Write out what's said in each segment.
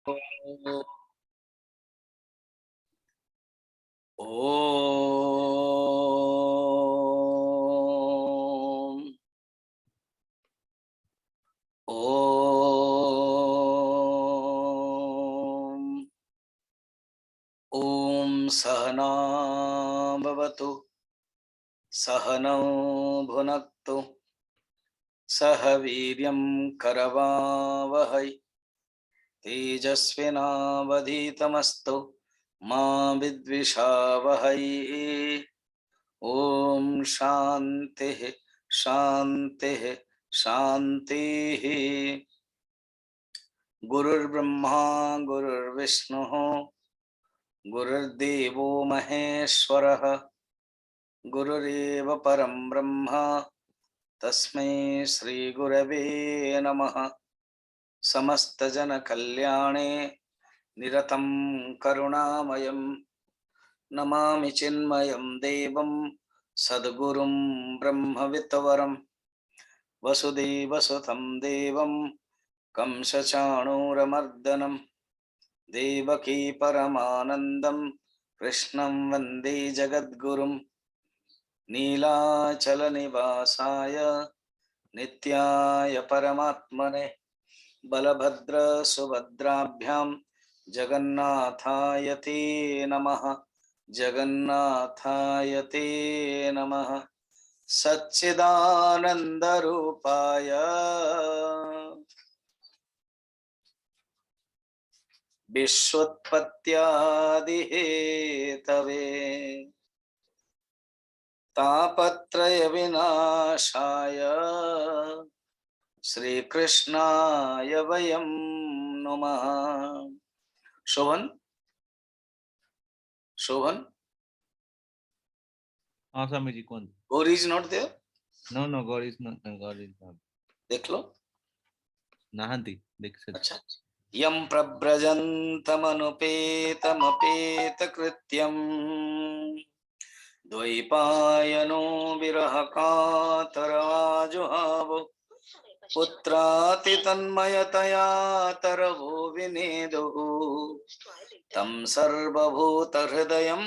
ओम ओम ओम सहना भवतु सहनौ भुनक्तु सह वीर्यं करवावहै तेजस्विनावधीतमस्तु मा विद्विषावहै। ओम शांति शांति शांति। गुरुर्ब्रह्मा गुरुर्विष्णुः गुरुर्देवो महेश्वरः गुरुरेव परं ब्रह्म तस्मै श्री गुरवे नमः। समस्त जन कल्याणे निरतं करुणामयं नमामि चिन्मयं देवं सद्गुरुं ब्रह्मविद्वरं वसुदेवसुतं देवं कंसचाणूरमर्दनं देवकी परमानन्दं कृष्णं वन्दे जगद्गुरुं नीलाचलनिवासाय नित्याय परमात्मने बलभद्र सुभद्राभ्यां जगन्नाथाय ते नमः जगन्नाथाय ते नमः। सच्चिदानन्दरूपाय विश्वोत्पत्त्यादिहेतवे तापत्रय विनाशाय श्री कृष्णाय वयं नमः। शोभन शोभन हाँ स्वामी जी कौन? Gauri is not there. No no God is not, God is not. देख लो नाहंती देख सकते। अच्छा। यं प्रव्रजन्तमनुपेतमपेत कृत्यम् द्वैपायनो विरह कातराजुहाव पुत्राति तन्मयतया तरवो विनेदुः तं सर्वभूतहृदयं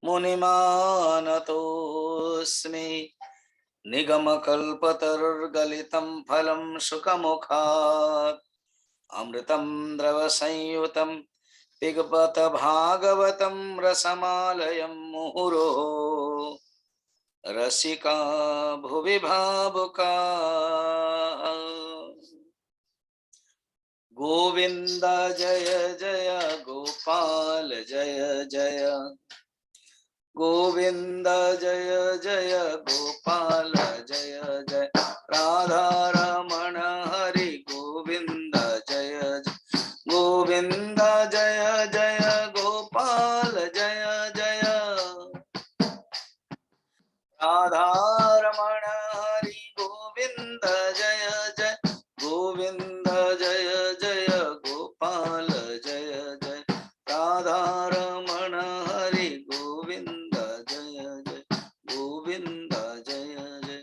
मुनिमानतोऽस्मि। निगमकल्पतरुर्गलितं फलं शुकमुखात् अमृतं द्रवसंयुतं पिबत भागवतं रसमालयं मुहुरो रसिका भुवि भावुका। गोविंद जय जय गोपाल जय जय गोविंद जय जय गोपाल जय जय राधा रमण हरि गोविंद जय जय गोविंद जय जय गोपाल जय जय राधा रमण हरि गोविंद जय जय गोविंद जय जय गोपाल जय जय राधा रमण हरि गोविंद जय जय गोविंद जय जय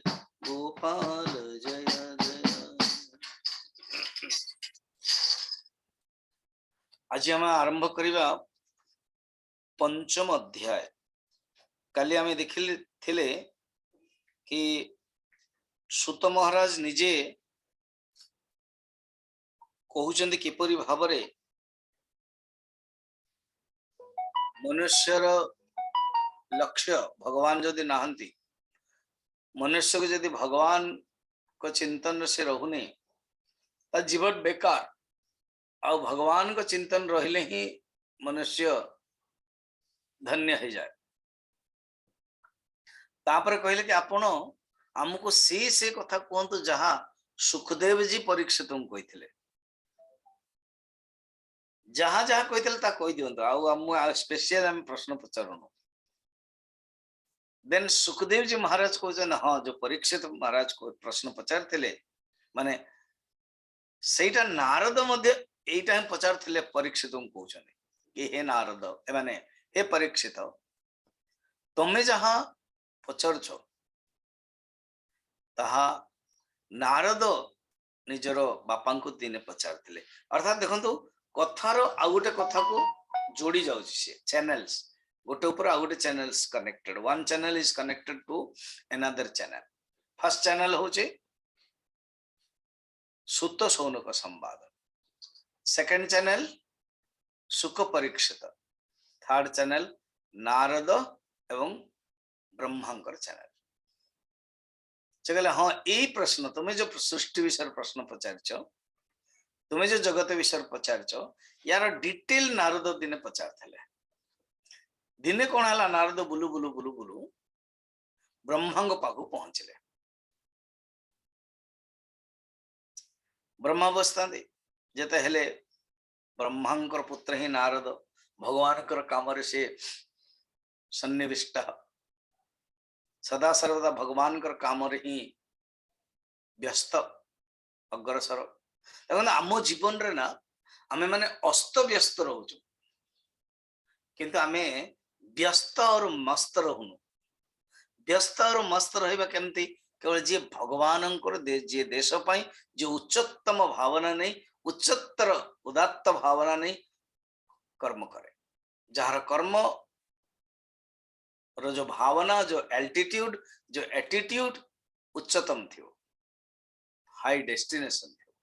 गोपाल जय जय। आज आम आरंभ करिबा पंचम अध्याय। काली आम देखिले कि सूत महाराज निजे कहउचंदी किपरि भावरे मनुष्यर लक्ष्य भगवान जदि नाहंती, मनुष्य को जदि भगवान को चिंतन से रहुने जीवन बेकार। आ भगवान को चिंतन रहिले ही मनुष्य धन्य हो जाए। तापर कहले कि आपण आमको से कथा कहतु जहाँ सुखदेव जी परीक्षित कही जहाँ जहाँ कही दिंतु आ स्पेशल आम प्रश्न पचारूनु। देन सुखदेव जी महाराज कहते हाँ जो परीक्षित महाराज को प्रश्न पचार माने सेटा नारद मध्य एटा ही पचार परीक्षित कहते कि हे नारद माने हे परीक्षित तुम्हें जहाँ पचारुछ ताहा नारद निजर बापा को दिने पचार। अर्थात देखो कथार आउ गोटे कथा को जोड़ी जाउछि से चैनल्स गोटे ऊपर आउ गोटे channels connected one channel is connected to another channel first channel होचे सुत सौनक संवाद सेकंड चैनल सुख परीक्षित थर्ड चैनल नारद एवं ब्रह्मांकर चैनल से कहले हाँ यही प्रश्न तुम्हें जो सृष्टि विषय प्रश्न पचार तुम्हें जो जगत विषय पचार यार डिटेल नारद दिने पचार दिने कौन है नारद बुलू बुलू बुलू बुलू ब्रह्मांग पाखु पहुंचले ब्रह्मा बसता जेते हेले ब्रह्मांकर पुत्र ही नारद भगवान काम से सन्निविष्ट सदा सर्वदा भगवान काम ही व्यस्त अग्रसर आम जीवन रे ना आमे माने अस्त व्यस्त रहूचु किंतु आमे व्यस्त और मस्त रहूनु व्यस्त और मस्त रहिबा केमती केवल जे भगवान जे देश पाई जे उच्चतम भावना नहीं उच्चतर उदात्त भावना नहीं कर्म करे जार कर्म रो जो भावना जो एल्टीट्यूड जो एटीट्यूड उच्चतम थियो हाई डेस्टिनेशन थियो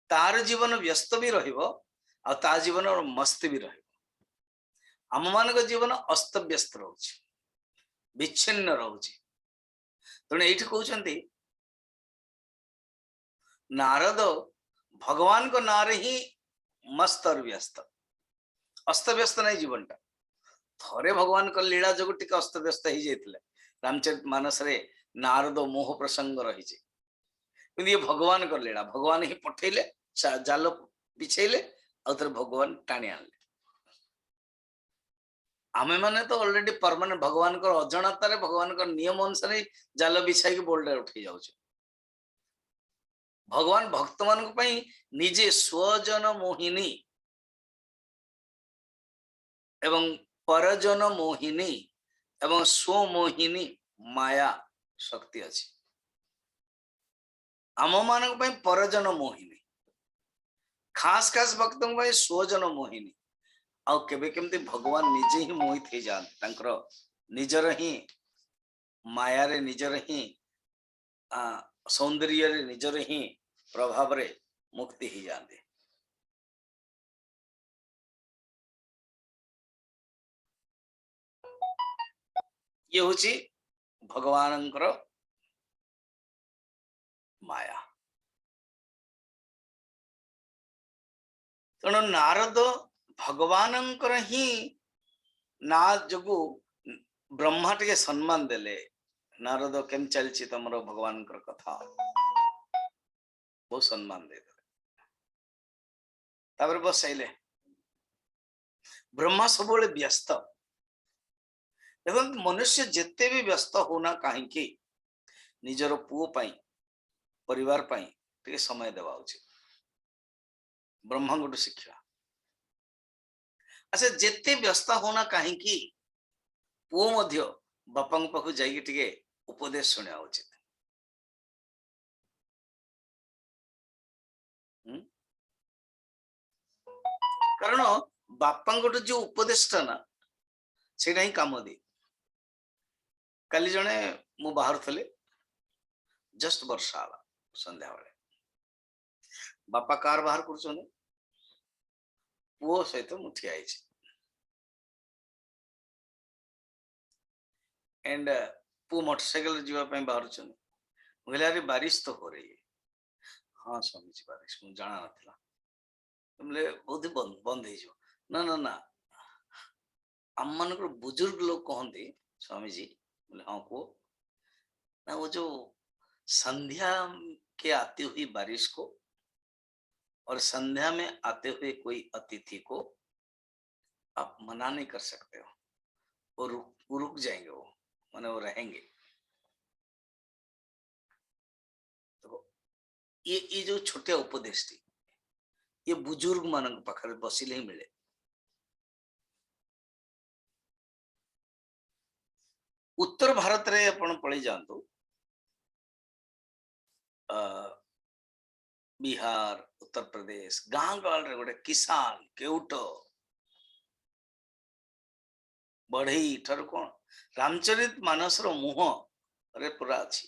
तार जीवन व्यस्त भी रहिबो आ ता जीवन और मस्त भी रहिबो आम मान जीवन अस्त व्यस्त रहउछि विच्छिन्न रहउछि तणे एठी कहउछंती नारद भगवान को नारे ही मस्त और व्यस्त अस्त व्यस्त नहीं जीवन टा थरे भगवान को लीला जो टिके अस्त व्यस्त ही जाइतले रामचरित मानस रे नारद मोह प्रसंग रही जे ये भगवान को लीला भगवान ही पठेले जाल बिछेले आउथर भगवान टाणी आनले आमे माने तो ऑलरेडी परमानेंट भगवान को अजणता रे भगवान को नियम अनुसार जाल बिछाई के बोल्डर उठे जाउछ भगवान भक्त मान निजे स्वजन मोहिनी एवं परजन मोहिनी एवं स्वमोहिनी माया शक्ति अच्छी आम मान परजन मोहिनी खास खास भक्त स्वजन मोहिनी आउ केबे केमती भगवान निजे ही मोहित हो जाते निजर ही माया रे निजर ही सौंदर्य रे निजर ही प्रभाव रे मुक्ति ही जाते ये होची भगवानंकर माया तेणु नारद भगवानंकर ही ना जगु ब्रह्मा टे सम्मान देले नारद केम चलची तमरो भगवान कथा बहुत सम्मान दे तापर बसैले ब्रह्मा सब व्यस्त एवं मनुष्य जिते भी व्यस्त होना कहीं निजर पुओ पाई परिवार पाई टे समय देवा उचित ब्रह्मा गोटे शिक्षा अच्छा जिते व्यस्त होना कहीं पुओ मध्य बापा पाखु जाइए टिके उपदेश सुना उचित कारण बापा जो उपदेशटा ना से ही काम दे काली जने मु बाहर थले जस्ट वर्षा आला संध्या बेले बापा कार बाहर कर पुओ सहित मु ठिया एंड पु मोटरसाइकिल जीवा बाहर कहले अरे बारिश तो हो रही है हाँ स्वामी जी बारिश मुझे जाना ना बोले बहुत बंद हो ना ना ना आम मान बुजुर्ग लोग कहते स्वामी जी बोले हाँ को ना वो जो संध्या के आती हुई बारिश को और संध्या में आते हुए कोई अतिथि को आप मना नहीं कर सकते हो वो रुक जाएंगे वो माने वो रहेंगे तो ये जो छोटे उपदेश थी ये बुजुर्ग मान पाखे बसिले ही मिले उत्तर भारत रे अपन पड़ी जातु बिहार उत्तर प्रदेश गाँ गहल रे गोटे किसान केउट बढ़ई ठार कौन रामचरित मानस मुह रे पूरा अच्छी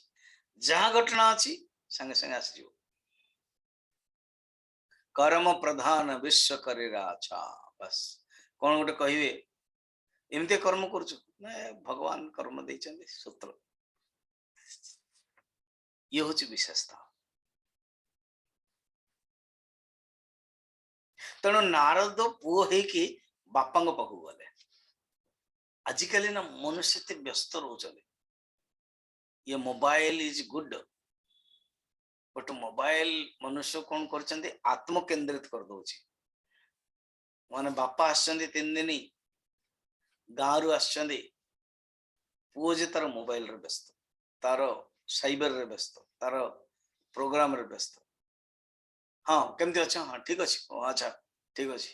जहाँ घटना अच्छी संगे संगे आसଯିव कर्म प्रधान विश्व करेरा अच्छा बस कौन गोटे कहे एमती कर्म कर भगवान कर्म देइछन्ति सूत्र ये हूँ विशेषता तेणु नारद पुओ होकि बापा पाखु गले आजिकल ना मनुष्य एते व्यस्त रोचते ये mobile is good but mobile मनुष्य कौन कर आत्मकेन्द्रित कर दौची माने बापा आसचंदी 3 दिन गाँव आसचंदी पुओ जे तार मोबाइल रे व्यस्त तार साइबर रे व्यस्त तार प्रोग्राम रे व्यस्त हाँ केमती अच्छा हाँ ठीक अच्छे अच्छा ठीक अच्छे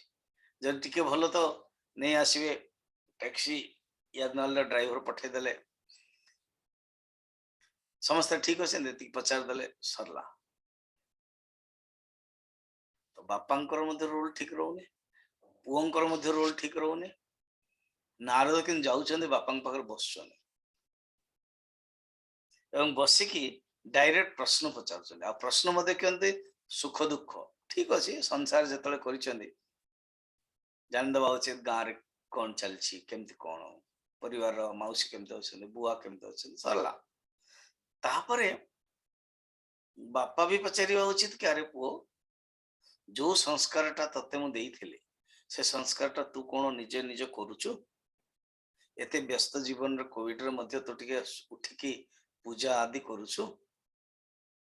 जब टिके भल तो नहीं आसवे टैक्सी या ना ड्राइवर पठेदेले समस्त ठीक अच्छे पचार देले सरला तो बापांकर रोल ठीक रोने पुओंकर रोल ठीक रोने नारद कि जाऊँ बापा पाखे बस बसिकी डायरेक्ट प्रश्न पचार आ प्रश्न मत कहते सुख दुख ठीक अच्छे संसार जो कर जानदेवा उचित गाँव में कौन चलती केमती कौन परिवार मौसी केमती अच्छे बुआ केमती अच्छे सरला तापरे बापा भी पचार उचित कि अरे पुओ जो संस्कारटा तते मु देइथिले से संस्कारटा तू कौन निजे निजे करुचु एते व्यस्त जीवन रे कोविड रे मध्य तो टिके उठिकी पूजा आदि करुचु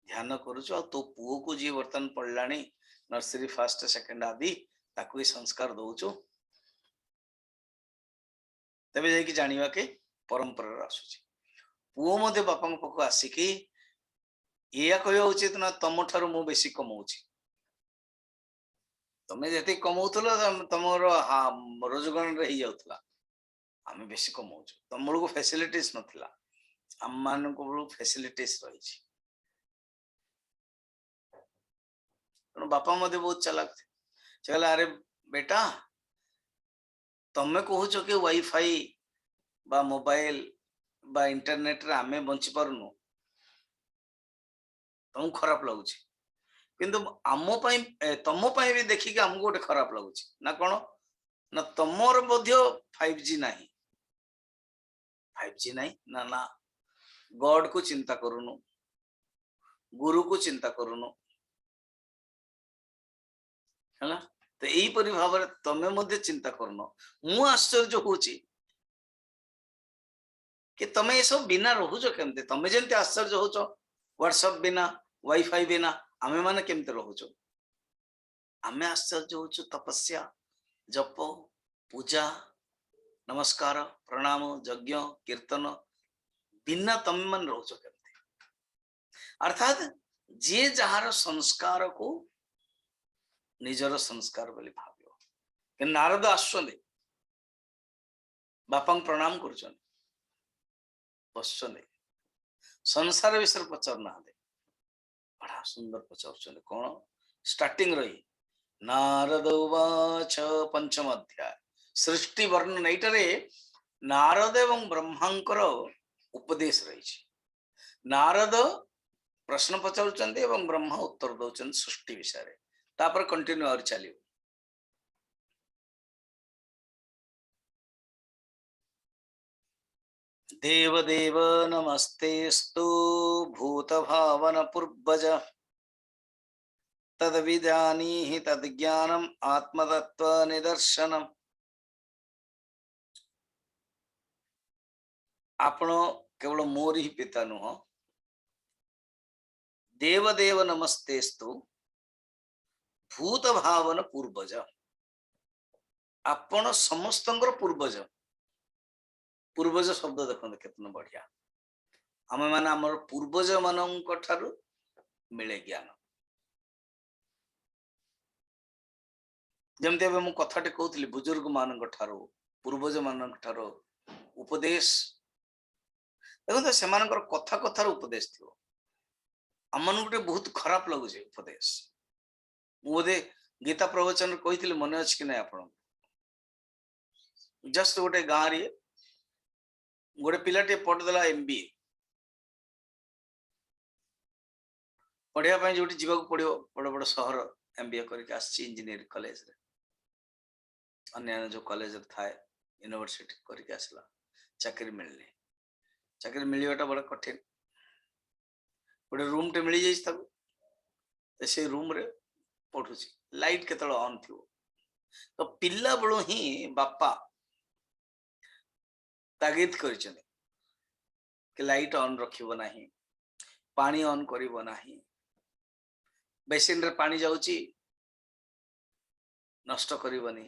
ध्यान करुचु आ तो पुओ को जी वर्तमान पढ़लानी नर्सरी फर्स्ट सेकंड आदि ताकू संस्कार दौचु तबे जाई कि जानिबा के परंपरा आसुची पुओ मध्य बापा पाखु आसिकी या कहवा उचित ना तुम ठारू मु बेसी कमाउची तमें जति कमाउथलो तमर रोजगार रे ही जाउथला आमे बेसी कमाउछु तम को फैसिलिटीज नथिला आम मान को फैसिलिटीज रही बापा मध्य बहुत चालाक थे से कहला अरे बेटा तमें कहूच कि वाईफाई बा मोबाइल बा इंटरनेट रे आमे बंची पारुनु तुमको खराब लगुच किंतु आम तुम भी देखिक आमको गोटे खराब लगुच ना कौन ना तुमर 5G ना 5G ना ना ना गॉड को चिंता करूनु गुरु को चिंता करूनु है ना तो यही परि भाव रे तमे मध्य चिंता करनो मु आश्चर्य होची कि तमे ये सब बिना रहुच केमते तमे जेंते आश्चर्य होचो व्हाट्सएप बिना वाईफाई बिना आमे माने केमते रहुचो आमे आश्चर्य होचो तपस्या जप पूजा नमस्कार प्रणाम यज्ञ कीर्तन बिना तमे मन रहुचो केमते अर्थात जे जहार संस्कार को निजर संस्कार बोली भावियो कि नारद आसुचंदे बापा प्रणाम करुचंदे बसुचंदे संसार विषय पचार ना बड़ा सुंदर पचार कौन स्टार्टिंग रही नारद उवाच पंचम अध्याय सृष्टि वर्णन एटारे नारद एवं ब्रह्मांकर उपदेश रही नारद प्रश्न पचारुचंदे एवं ब्रह्मा उत्तर दौरान सृष्टि विषय तापर कंटिन्यू और चलियो देव देव नमस्तेस्तु भूत भावन पूर्वज तद विजानीहि तद ज्ञानम आत्मतत्व निदर्शनम आपण केवल मोर ही पिता नुह देव देव नमस्तेस्तु भूत भावन पूर्वज आपण समस्त पूर्वज पूर्वज शब्द देखते कितना बढ़िया आम मैंने आम पूर्वज मान मिले ज्ञान जमती मु कथाटे कहती बुजुर्ग मान पूर्वज मान उपदेश देखो से कथा कथार उपदेश थी आम गोटे बहुत खराब लगुचे उपदेश बोधे गीता प्रवचन कही मन अच्छे कि ना आप जस्ट गोटे गाँव रे गोटे पिलाटे पढ़देला MBA पढ़ाई जो जीवा पड़ो बड़ बड़ सहर MBA करके इंजीनियरिंग कॉलेज रे अन्य जो कॉलेज थाए यूनिवर्सिटी करके आसला चाकरी मिलनी चाकरी मिलवाटा बड़ा कठिन गोटे रूम टे मिल जाए से रूम रे पढ़ुची लाइट केतल ऑन थी तो पिला बड़ो ही बापा तागिद कर लाइट ऑन रखिबो नाही पानी ऑन करिबो नाही बेसिन रे पानी जाउची नष्ट करिबोनी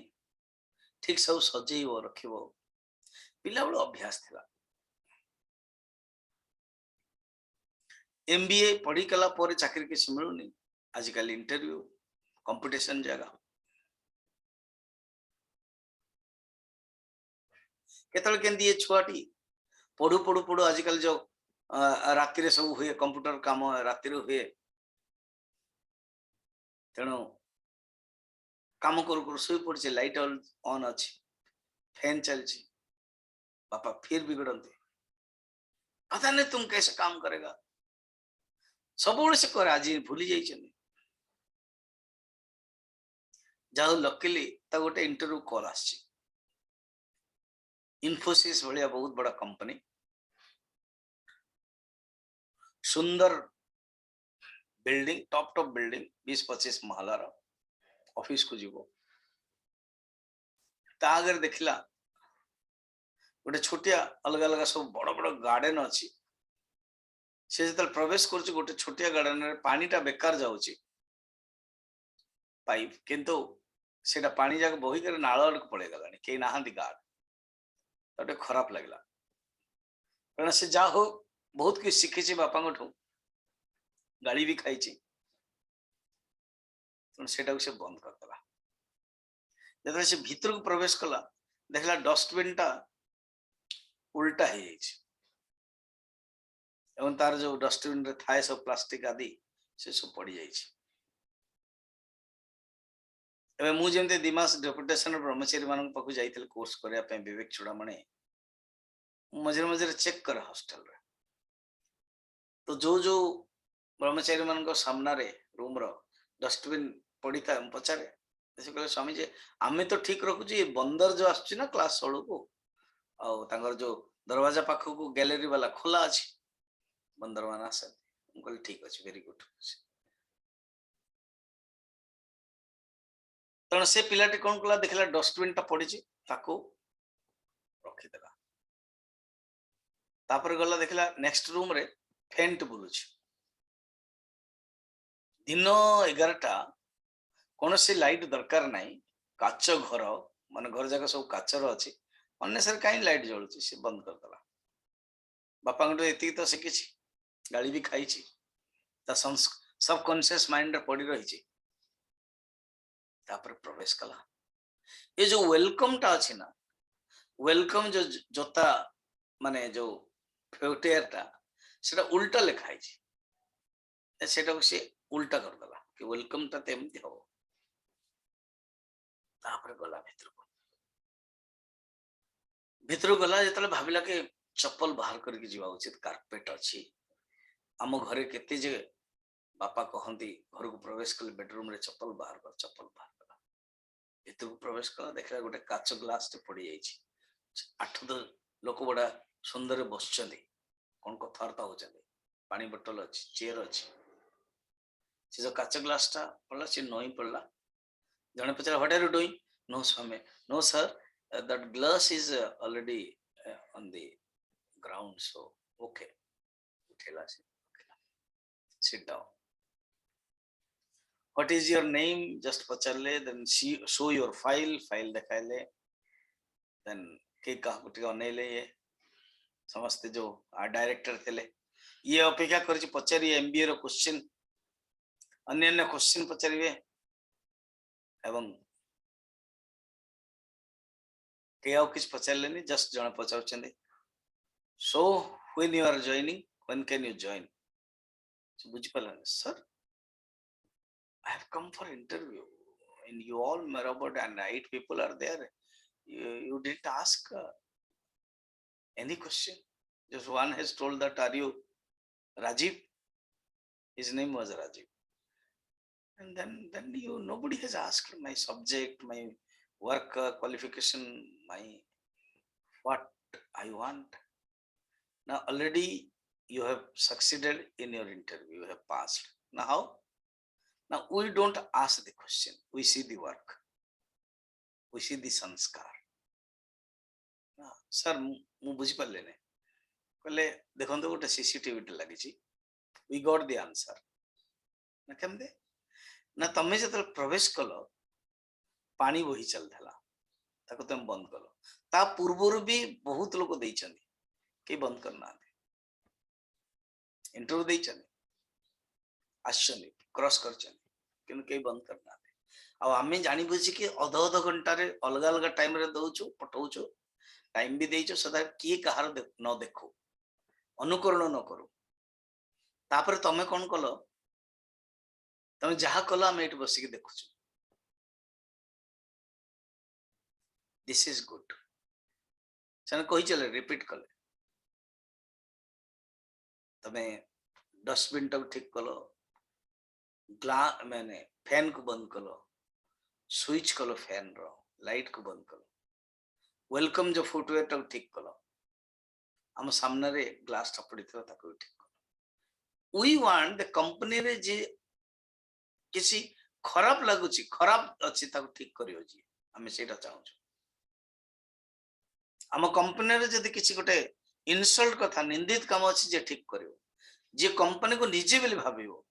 ठीक सब सजेइबो रखिबो पिला बड़ो अभ्यास थिला MBA पढ़ी कला पर चाकरी किसी मिलूनी आजिकल इंटरव्यू कंपटीशन जगह केतल केंदी छुआटी पढ़ू पढ़ू पढ़ू आजिकल जो राति रे सब हुए कंप्यूटर काम राति रे हुए तेणु काम करू करू सोई पड़ी लाइट ऑन अच्छी फैन चलची पापा फिर बिगड़ते पता नहीं तुम कैसे काम करेगा सब से करे आज भूली जाइए जाओ लकीली गोटे इंटरव्यू कॉल आसी इन्फोसिस भाया बहुत बड़ा कंपनी सुंदर बिल्डिंग टॉप टॉप बिल्डिंग 20-25 महलार ऑफिस को जीवो आगे देखला गोटे छोटिया अलग अलग सब बड़ बड़ गार्डन अच्छी से जो प्रवेश कर गोटे छोटिया गार्डन रे पानीटा बेकार जाऊँची पाइप किंतु सेटा पानी जाक बही कर नाल आड़ पड़े गलानी कई नहांती गार्ड तो खराब लगला कारण से जा हो बहुत किसी शिखी बापा गाड़ी भी खाई से बंद करदेला जो से भीतर को प्रवेश कला देखला डस्टबिन टा उल्टा हो जाए तार जो डस्टबिन रे थाए सब प्लास्टिक आदि से सब पड़ जाए मुझे दिमास डेपुटेशन ब्रह्मचारी मान पाक जाइए कोर्स करने विवेक चूड़ामणि मझे मझे चेक करे हॉस्टल रे तो जो ब्रह्मचारी मान सामना रे रूम रो डस्टबिन पड़ी था पचारे से कहले स्वामी जी आमे तो ठीक रखुची ये बंदर जो आसुची ना क्लास हॉल को आउ जो दरवाजा पाख को गैलरी वाला खोला अच्छी बंदर मान आस कहली ठीक अच्छे वेरी गुड तेणु से पिलाटी कौन कला देखला डस्टबिन टा पड़ी रखीदेला तापर गला देखला नेक्स्ट रूम रे फैन बुलुची दिन 11टा कौन से लाइट दरकार नहीं काच घर मान घर जाक सब काचर अच्छी अन्य कहीं लाइट जलुची से बंद करदेला बापा ये तो शिखी गाड़ी भी खाई सब कॉन्शियस माइंड रे पड़ी रही प्रवेश कला ये जो वेलकम टा अच्छी ना वेलकम जो जोता माने जो फ्यूटेयर टा सेटा उल्टा लिखाई सेटा को से उल्टा करदेला कि वेलकम टा तेमती हो गला भितर गला जो भाविला कि चप्पल बाहर करके जीवा उचित कार्पेट अच्छी आम घरे केते जे बापा कहती घर को प्रवेश कले बेडरूम रे चप्पल बाहर कला भितर को प्रवेश कला देखला गोटे काच ग्लास टे पड़ी जाइए 8-10 लोक बड़ा सुंदर बस कौन कथबार्ता होती पानी बोतल अच्छी चेयर अच्छी से जो काच ग्लास टा पड़ा सी नई पड़ा जने पचार what are you doing no स्वामी no sir that glass is already on the ground so okay उठेला से sit down what is your name just पचारले then show your file दिखाइले then के कहा कुछ अनेले ये समझते जो डायरेक्टर थे ये अपेक्षा कर पचारि MBA रो क्वेश्चन अन्य क्वेश्चन पचारे एवं किस पचारे जस्ट जन पचार so when you are joining when can you join बुझी पारे sir I have come for interview, and you all Robert and 8 people are there. You didn't ask any question. Just one has told that, are you Rajiv? His name was Rajiv. And then nobody has asked my subject, my work qualification, my what I want. Now already you have succeeded in your interview, you have passed. Now how? Now we don't ask the question, we see the work, we see the sanskar. Sir, ମୁଁ ବୁଝିପାରିଲିନି କହିଲେ ଦେଖନ୍ତୁ ଗୋଟେ CCTV ଲାଗିଛି, we got the answer. ନା କେମିତି? ନା ତମେ ଯେତେବେଳେ ପ୍ରବେଶ କଲ ପାଣି ବୋହି ଚାଲିଥିଲା, ତାକୁ ତମେ ବନ୍ଦ କଲ, ତା ପୂର୍ବରୁ ବି ବହୁତ ଲୋକ ଦେଇଛନ୍ତି, କେହି ବନ୍ଦ କରିନାହାନ୍ତି, ଇଣ୍ଟରଭ୍ୟୁ ଦେଇଛନ୍ତି, ଆସିଛନ୍ତି, କ୍ରସ୍ କରିଛନ୍ତି, କିନ୍ତୁ କେହି ବନ୍ଦ କରିନାହାନ୍ତି। ଆଉ ଆମେ ଜାଣି ବୁଝିକି ଅଧ ଘଣ୍ଟାରେ ଅଲଗା ଅଲଗା ଟାଇମରେ ଦଉଛୁ, ପଠଉଛୁ, ଟାଇମ ବି ଦେଇଛୁ, ସଦା କିଏ କାହାର ନ ଦେଖୁ, ଅନୁକରଣ ନ କରୁ। ତାପରେ ତମେ କଣ କଲ? ତମେ ଯାହା କଲ ଆମେ ଏଠି ବସିକି ଦେଖୁଛୁ। This is good. ସେମାନେ କହିଚଲେ, ରିପିଟ କଲେ, ତମେ ଡଷ୍ଟବିନ୍ ଟାକୁ ଠିକ କଲ, ମାନେ ଫ୍ୟାନ କୁ ବନ୍ଦ କଲ, ସୁଇଚ କଲ, ଫ୍ୟାନ ର ଲାଇଟ କୁ ବନ୍ଦ କଲ, ୱେଲକମ जो फुटवेयर टाକୁ ଠିକ କଲ, ଆମ ସାମ୍ନାରେ ଗ୍ଲାସ ଟା ପଡିଥିବ ତାକୁ ଠିକ କଲ। वी वांट द कंपनी रे जे किसी खराब लगुची, खराब अच्छी ताको ठीक करियो जी, हमें सेटा चाहू। आम कंपनी रे जदी किसी गोटे इनसल्ट कथा, निंदित काम अच्छी जे ठीक करियो, जे कंपनी को निजे बेली भाबियो,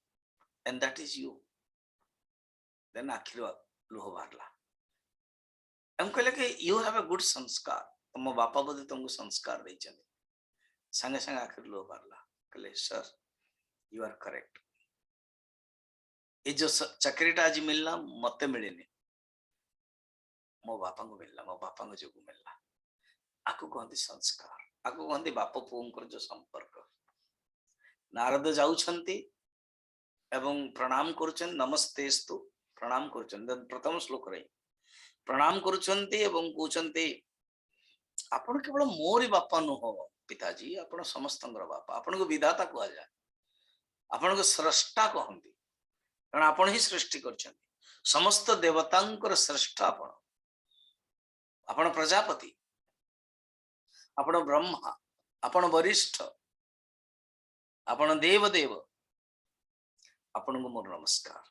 and that is you. Then आखिर लुह बाहरला। हम कहले कि यू हैव अ गुड संस्कार, तुम बापा बोधे तुमको संस्कार देइछन। संगे संगे आखिर लुह बाहरला, कहले सर यू आर करेक्ट। ये जो चाकरीटा आज मिलना मते मिलेनी, मो बापा को मिलला, मो बापा को जो मिलला। आको कहते संस्कार, आको कहते बाप पुओंकर जो संपर्क। नारद जाउछंती एवं प्रणाम करुछन, नमस्तेस्तु प्रणाम करुछन। प्रथम श्लोक रे प्रणाम करुछंती एवं कहउछंती आपण केवल मोरी बापा नुह पिताजी, आपण समस्तंकर बापा, आपण को विधाता कहआ जाय, आपण को स्रष्टा कहंती, कारण आपण ही सृष्टि करछंती। समस्त देवतांकर श्रेष्ठ आपण, आपण प्रजापति, आपण ब्रह्मा, आपण वरिष्ठ, आपण देव देव, आपण को मोर नमस्कार।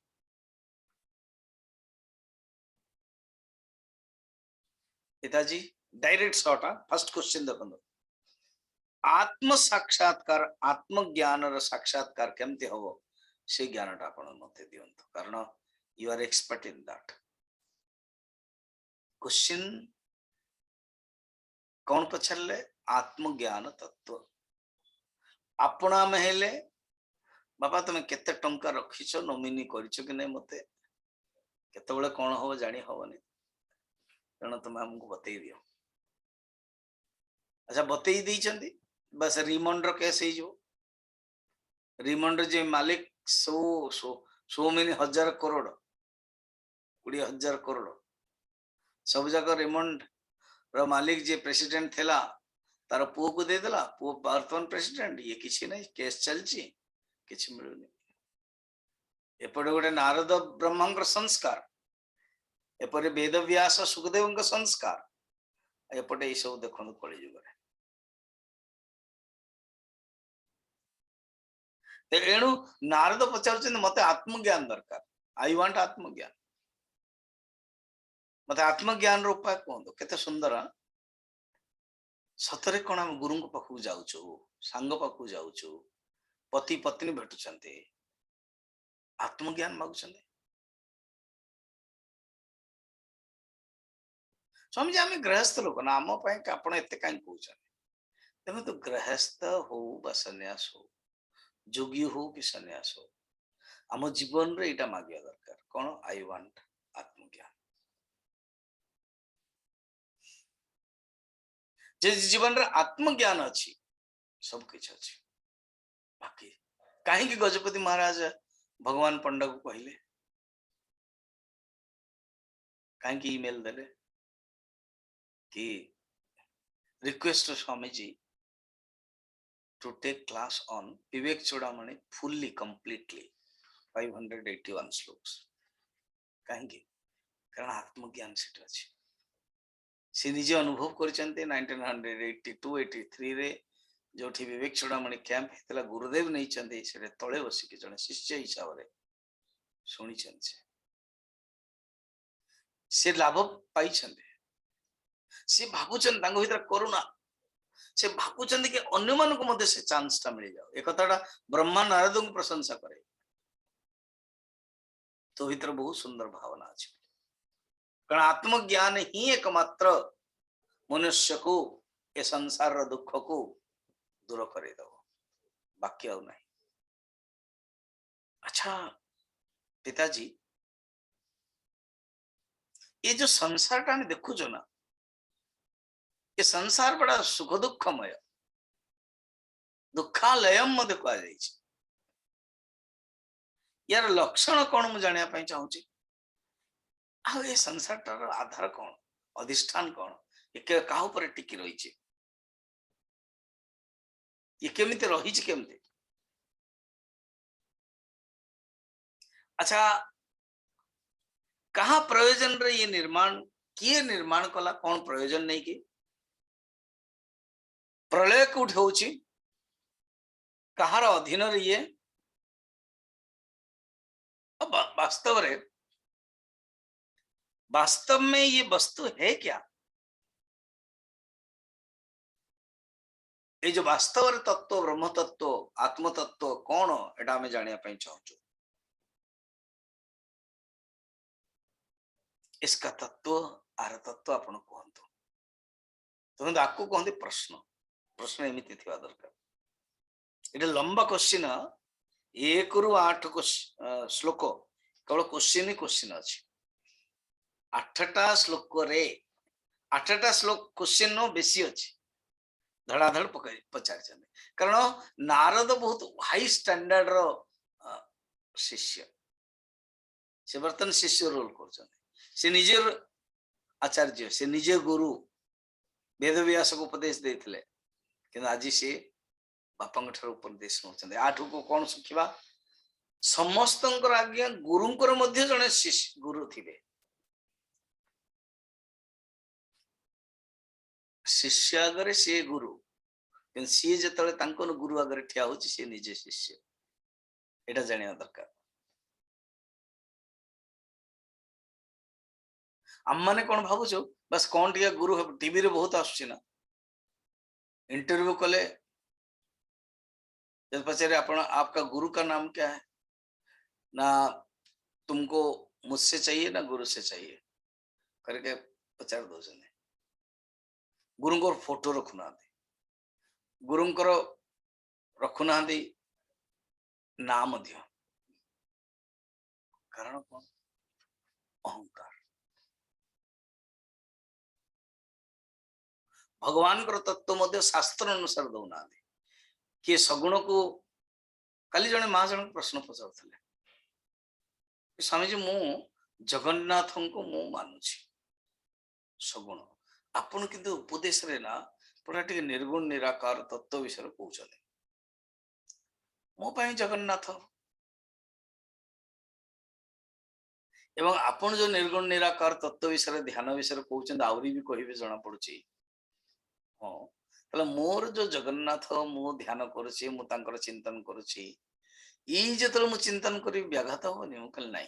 पिताजी डायरेक्ट शॉर्ट, फर्स्ट क्वेश्चन देखो, आत्म साक्षात्कार, आत्मज्ञान साक्षात्कार केमती हम से ज्ञान टा मत दिंतु, कारण you are expert in that. Question कौन पचारे? आत्मज्ञान तत्व। आपना में हेले बाबा तुम केते टंका रखिछ, नॉमिनी करिछ कि नहीं, मते केतेबेले कौन हो जानी हबनी, कारण तुम हमको बतई दियो। अच्छा बतई दी, बस रिमांडर केस हो, रिमांडर जे मालिक 100 मिनी 1000 करोड़ 20,000 करोड़ सब जाक रिमांड रो मालिक जे प्रेसिडेंट थिला तार पुओ को दे देला, पुओ वर्तमान प्रेसिडेंट, ये किसी नहीं, केस चलची, किसी मिलुनी। एपटे गोटे नारद ब्रह्मांकर संस्कार, एपटे वेद व्यास सुखदेव संस्कार, एपटे ये सब देखो कली जुग। एणु नारद पचार मत आत्मज्ञान दरकार, आई वांट आत्मज्ञान, मत आत्मज्ञान उपाय कहतु। केते सुंदर, सतरे कौन आम गुरु पाखु जाऊँ, सांग पाखु जाऊँ, पति पत्नी भेटुंट, आत्मज्ञान मागुंट। स्वामी जी आम गृहस्थ लोक ना, आम आप कहीं कहते तो गृहस्थ हो सन्यास हो, जोगी हो कि सन्यास हो, आम जीवन रे इटा मांगिया दरकार, कौन? आई वांट आत्मज्ञान। जे जीवन रे आत्मज्ञान अच्छी, सब किछ अच्छी। बाकी कहीं गजपति महाराज भगवान पंडा को कहले कहीं ईमेल देले कि request Swami ji to take class on Viveka Chudamani fully completely 581 shlokas कहीं कारण आत्मज्ञान सेठ अच्छी से निजे अनुभव कर 1982-83 रे जो विवेक चूड़ामणि कैंप होता गुरुदेव नहीं से तले बसिक जड़े शिष्य हिसाब से शुणी से लाभ पाई से भावुन भीतर करुणा से भावुं कि अन्य मानक से चांस टा मिल जाओ एक कथाटा ब्रह्मा नारद को प्रशंसा करे तो भीतर बहुत सुंदर भावना अच्छी कारण आत्मज्ञान ही एकमात्र मनुष्य को ए संसार दुख को दूर कर बाकी आउ नहीं। अच्छा पिताजी ये जो संसार टा देखुच ना ये संसार बड़ा सुख दुखमय दुखालयम मध्य कह यार लक्षण कौन मुझे जाना चाहूँगी आ ये संसार टार आधार कौन अधिष्ठान कौन ये क्या ऊपर टिकी रही ये केमिति रही केमिति। अच्छा कहा प्रयोजन रे ये निर्माण किए निर्माण कला कौन प्रयोजन नहीं कि प्रलय कौट हो कहार अधीन रे ये वास्तव में ये वस्तु है क्या ये जो वास्तव तत्व ब्रह्म तत्व आत्म तत्व कौन एटा हमें जानिया चाहूँ इसका तत्व आर तत्व आपण कहतु तो आपको कहते प्रश्न प्रश्न एमती थी दरकार ये लंबा क्वेश्चन 1 ରୁ 8 श्लोक केवल क्वेश्चन ही क्वेश्चन अच्छी 8टा श्लोक रे 8टा श्लोक क्वेश्चन नो बेसी अच्छी धड़ाधड़ पचार कारण नारद बहुत हाई स्टैंडर्ड रो शिष्य से बर्तन शिष्य रोल कर निजे आचार्य से निजे गुरु वेद व्यास को उपदेश देते कि आज सी बापा उपदेश नौकरी आठ को कौन शिखा समस्त आज्ञा गुरुंकर मध्य जड़े शिष्य गुरु थे शिष्य आगे सी गुरु सी जो गुरु आगे ठिया हो सी निजे शिष्य एटा जानिया दरकार। आम मैंने कौन भावुच बस कौन टे गुरु टीवी रे बहुत आसुना इंटरव्यू कले जब पचारे आपका गुरु का नाम क्या है ना तुमको मुझसे चाहिए ना गुरु से चाहिए करके पचार दो गुरु को फोटो रखुना गुरु रखुना ना कारण कौन अहंकार भगवान तत्व मध्य शास्त्र अनुसार दौना किए सगुण को काली जने माँ जन प्रश्न पचार स्वामी जी मु जगन्नाथ को मु मानुछि सगुण आपन किंतु उपदेश रे ना पूरा टे निर्गुण निराकार तत्व विषय कहते मो पाई जगन्नाथ एवं आपन जो निर्गुण निराकार तत्व विषय ध्यान विषय कहते आहरी भी कहे जना पड़ी हाँ ताले मोर जो जगन्नाथ मु ध्यान करुच्ची मुझे चिंतन करुच्ची जो मु चिंतन करी व्याघात हेनी मुझे नाई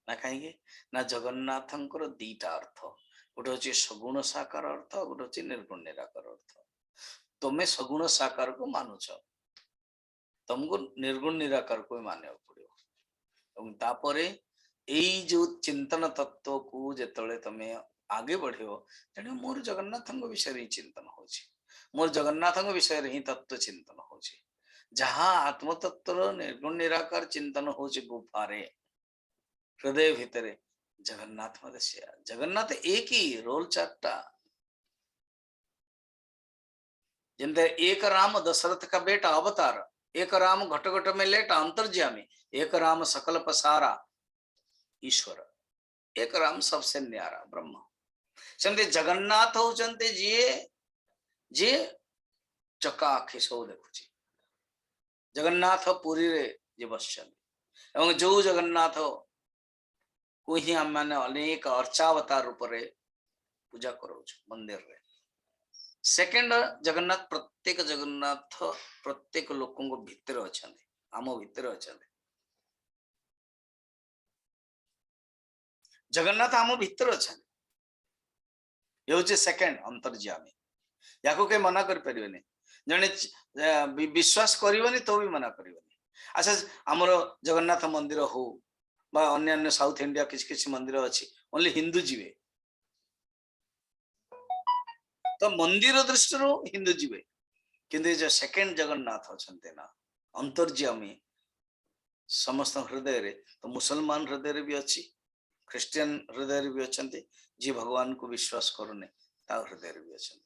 ना कहीं ना जगन्नाथ दीटा अर्थ गोटे हूँ सगुण साकार अर्थ गोटे हूँ निर्गुण निराकार अर्थ तुम्हें सगुण साकार को मानुच तुमको निर्गुण निराकार को मानवा पड़ो यही जो चिंतन तत्व को जिते तुम्हें आगे बढ़ो तेणु मोर जगन्नाथ विषय ही चिंतन हो मोर जगन्नाथ विषय ही तत्व चिंतन हो जहाँ आत्मतत्व निर्गुण निराकार चिंतन हो गुफारे हृदय भितर जगन्नाथ मत जगन्नाथ एक ही रोल चार्टा जमते एक राम दशरथ का बेटा अवतार एक राम घट घट में लेटा अंतर्ज्यामी एक राम सकल पसारा ईश्वर एक राम सबसे न्यारा ब्रह्म सेमती जगन्नाथ होचंते जी चका आखि सब देखुची जगन्नाथ पुरी रे जे बसचंती एवं जो जगन्नाथ को ही हम माने अनेक अर्चावतार रूप रे पूजा करोच मंदिर रे सेकंड जगन्नाथ प्रत्येक लोकों को भितर अछंती आम भितर अछंती जगन्नाथ आम भितर अछंती ये होचे सेकंड अंतर्यामी याको के मना कर परिबेनी जने विश्वास करिवनी तो भी मना करिवनी अच्छा हमर जगन्नाथ मंदिर हो बा अन्य साउथ इंडिया किछ मंदिर अछि ओनली हिंदू जीवे तो मंदिर दृष्टि हिंदू जीवे किंतु जो सेकंड जगन्नाथ अछंते ना अंतर्यामी समस्त हृदय रे तो मुसलमान हृदय रे भी अछि ख्रिस्टियन हृदय रे भी अछंते जी भगवान को विश्वास करूने ता हृदय रे भी अछंते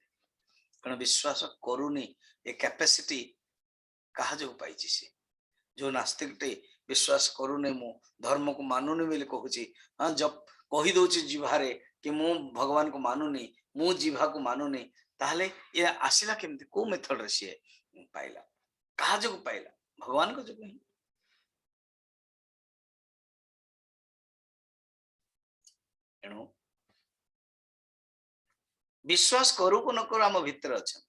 कारण विश्वास करूनी ए कैपेसिटी कहा जो पाइछि से जो नास्तिक टे विश्वास करूने मु धर्म को मानुनी बोली कहूची हाँ जब कही दउची जिभारे कि मु भगवान को मानुनी मु जिभा को मानुनी ताहले ये आसिला केमती को मेथड रे से पाइला कहा जो पाइला भगवान को जो नहीं एणु विश्वास करू को न करू आम भितर अछन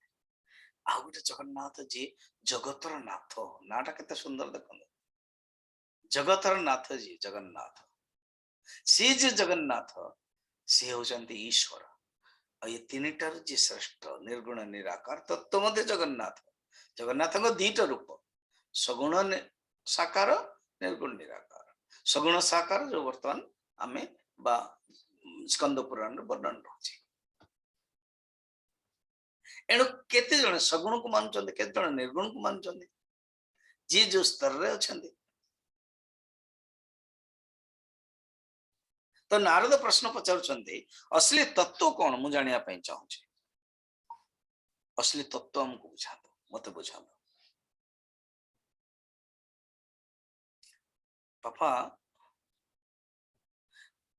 आ गोटे जगन्नाथ जी जगतर नाथ नाटा केते सुंदर देखो जगतर नाथ जी जगन्नाथ सी जे जगन्नाथ सी होचंती ईश्वर और ये तीनटार जी श्रेष्ठ निर्गुण निराकार तत्व मध्य जगन्नाथ जगन्नाथ को दीटा रूप सगुण साकार निर्गुण निराकार सगुण साकार जो वर्तमान आमे बा स्कंद पुराण वर्णन रही एणु केते जण सगुण को मानुचंते केते जण निर्गुण को मानुचंते जी जो स्तर रे अछंती तो नारद प्रश्न पचारुचंते असली तत्व कौन मु जानिया पई चाहूची असली तत्व हमको बुझा दो मत बुझा दो पापा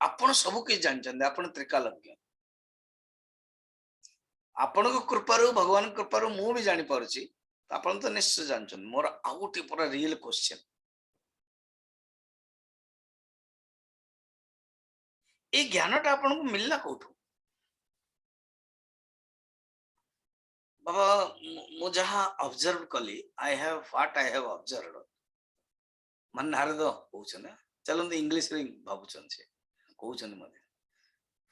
आपण सब के जानचंदे आपण त्रिकालज्ञ आपण को कृपारु भगवान कृपारु मु भी जानि पारुची आपण तो निश्चय जानचन मोर आउटी पूरा रियल क्वेश्चन ए ज्ञानटा आपण को मिलला कोठू बाबा मु जहा ऑब्जर्व कली I have what I have observed मन नारद कहउछन चलन इंग्लिश रे भाबुछन से कहउछन मने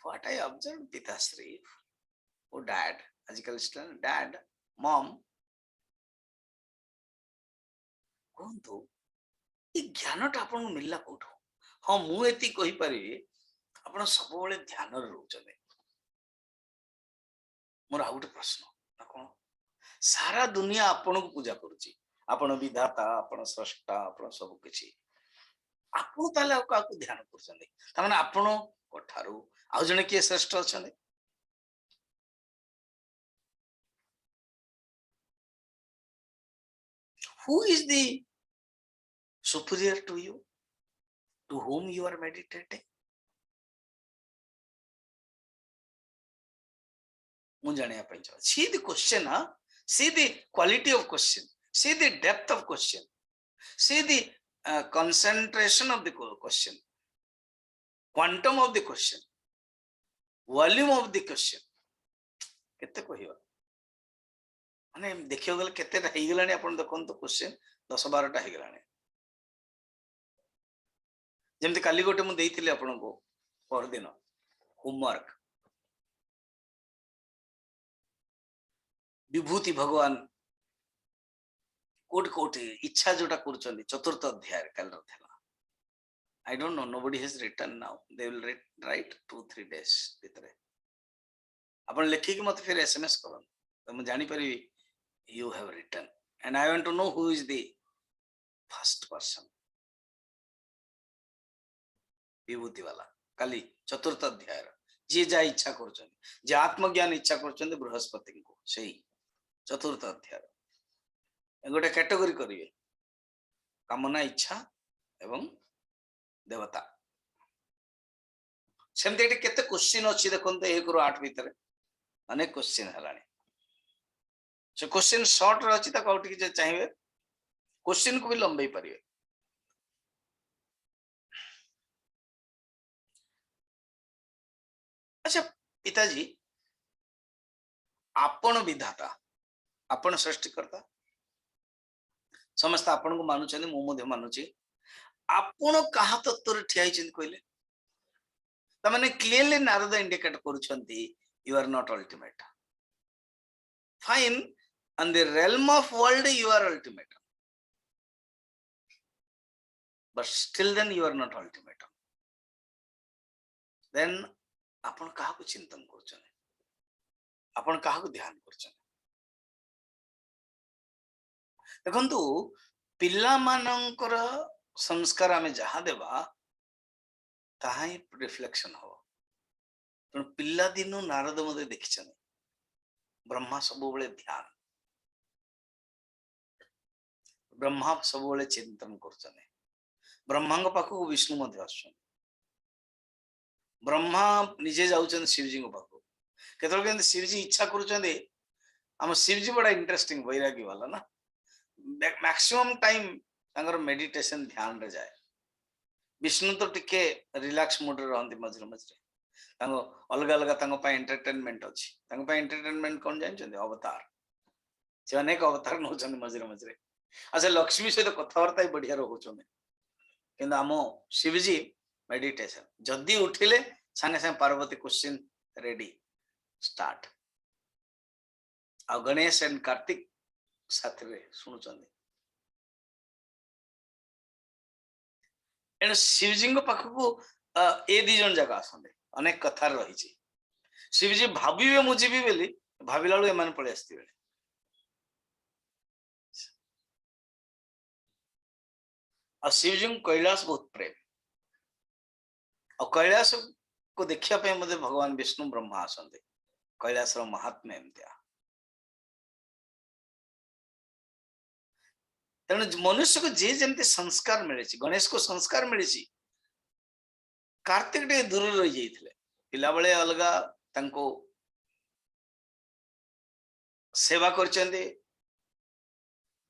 व्हाट आई ऑब्जर्व पिताश्री ओ डैड आजकल डैड मॉम कौन तो ये ज्ञानटा आपण को मिलला कोठू हां मु एति कहि परिबी आपण सब बेले ध्यान रे रहउछन मोर आउट प्रश्न ना कोन सारा दुनिया आपण को पूजा करूची आपण विधाता आपण स्रष्टा आपण सब किछि आपण ताले का ध्यान करछन त माने आपण कोठारू आ जने के श्रेष्ठ अछन who is the superior to you to whom you are meditating मु जानिया पई चाह see the question see the quality of question see the depth of question see the concentration of the question quantum of the question volume of the question केते कहियो माने देखियो गले केते हि गलानी आपण देखन तो क्वेश्चन 10 12 टा हि गलानी जेमति काली गोटे मु देइथिले आपण को पर दिन होमवर्क विभूति भगवान कोट कोट इच्छा जोटा करचंदी चतुर्थ अध्याय काल रथला I don't know, nobody has written now, they will write 2-3 days भितरे अपन लिखि कि मत फिर एसएमएस करन तो मैं जानि परि you have written and I want to know who is the first person विभूति वाला काली चतुर्थ अध्याय जे जा इच्छा करचंदी जे आत्मज्ञान इच्छा करचंदी बृहस्पति को सही चतुर्थ अध्याय गोटे कैटेगरी करिवे कामना इच्छा एवं देवता सेमती एटी केते क्वेश्चन अच्छी देखते 1 ରୁ 8 भितर अनेक क्वेश्चन है से क्वेश्चन शॉर्ट रे अच्छी जे चाहिए क्वेश्चन को भी लंबे पारे। अच्छा पिताजी आपण विधाता आपण सृष्टिकर्ता समस्त आपण को मानुचे मु मध्य मानुची आपण कहा तत्व रे ठिया हिचन कहले तमाने क्लियरली नारद इंडिकेट करूछंती you are not ultimate fine on the realm of world you are ultimate but still then you are not ultimate then आपण कहा को चिंतन करछन आपण कहा को ध्यान करछन देखंतु पिल्ला मानकर संस्कार आमे जहा देबा ताही रिफ्लेक्शन हो पण पिल्ला दिनो नारद मते देखिछन ब्रह्मा सब बेले ध्यान ब्रह्मा सब बेले चिंतन करछन ब्रह्मांग पाखु विष्णु मध्य आछन ब्रह्मा निजे जाउछन शिवजी को पाखु केतल के शिवजी इच्छा करूछन हम शिवजी बड़ा इंटरेस्टिंग वैरागी वाला ना मैक्सिमम टाइम तांगर मेडिटेशन ध्यान रे जाए विष्णु तो टिके रिलैक्स मोड रे रहंती मझरे मझरे तांगो अलग अलग तांगो पा एंटरटेनमेंट अछि तांगो पा एंटरटेनमेंट कोन जानछन अवतार से अनेक अवतार नौछन मझरे मझरे अच्छा लक्ष्मी सहित कथावार्ता बढ़िया रोचन किंतु आम शिवजी मेडिटेशन जदि उठिले सागे सागे पार्वती क्वेश्चन रेडी स्टार्ट आ गणेश एंड कार्तिक साथ रे सुनुचंदी एण शिवजी पाखक ए दी जन जगह आसंदे अनेक कथा रही शिवजी भाविबे मु जीवी बेली भाविला बेलू एमाने पळे आस्थिबे आ शिवजी कैलाश बहुत प्रेम और कैलाश को देखिया पे मते भगवान विष्णु ब्रह्मा आसंदे कैलाश रो महात्म्य एमतिया तेणु मनुष्य को जे जमती संस्कार मिले गणेश को संस्कार मिली कार्तिक टे दूर रही जाइथिले पिला बेले अलगा तांको सेवा करचंदे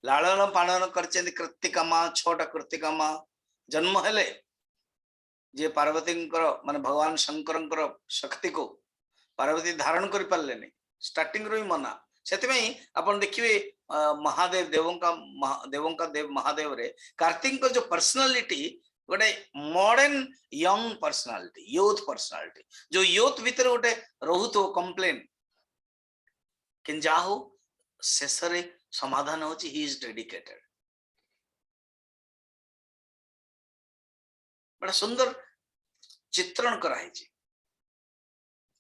लालन पालन करचंदे कृत्तिका मां 6टा कृत्तिका मां जन्म हेले जे पार्वती माने भगवान शंकर शक्ति को पार्वती धारण कर पारले नहीं स्टार्टिंग रो ही मना सेतिमें आपण देखिबे महादेव देवों का देव महादेव रे कार्तिक जो पर्सनालिटी गोटे modern young personality youth personality जो यूथ भीतर गोटे रहु तो कंप्लेन कि जाहो शेष रे समाधान होची ही इज डेडिकेटेड बड़ा सुंदर चित्रण कराई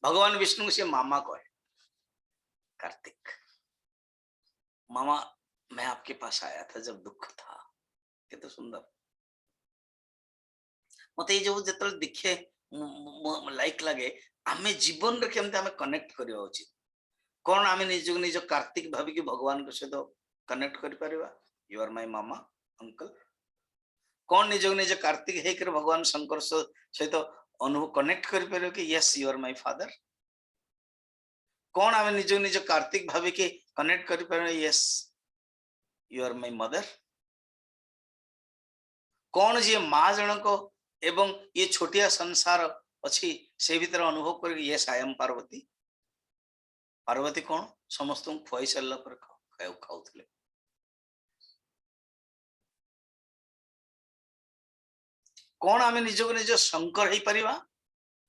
भगवान विष्णु से मामा कहे कार्तिक मामा मैं आपके पास आया था जब दुख था कितना सुंदर मत जो जो दिखे लाइक लगे आमे जीवन रे केमते आमे कनेक्ट करिया उचित कौन आमे निज कार्तिक भाभी कि भगवान के सहित कनेक्ट करि परिबा यू आर माय मामा अंकल कौन निज कार्तिक हे कर भगवान शंकर सहित अनुभव कनेक्ट करि परिबा कि yes you are my father कौन आमे निज कार्तिक भाभी कि कनेक्ट करि परिबा yes you are my mother कौन जे माँ जनक एवं ये छोटिया संसार अच्छी से भीतर अनुभव कर yes I am Parvati Parvati कौन समस्त खुआई सारा पर खाऊले कौन आम निज को निज शंकर हो पारिबा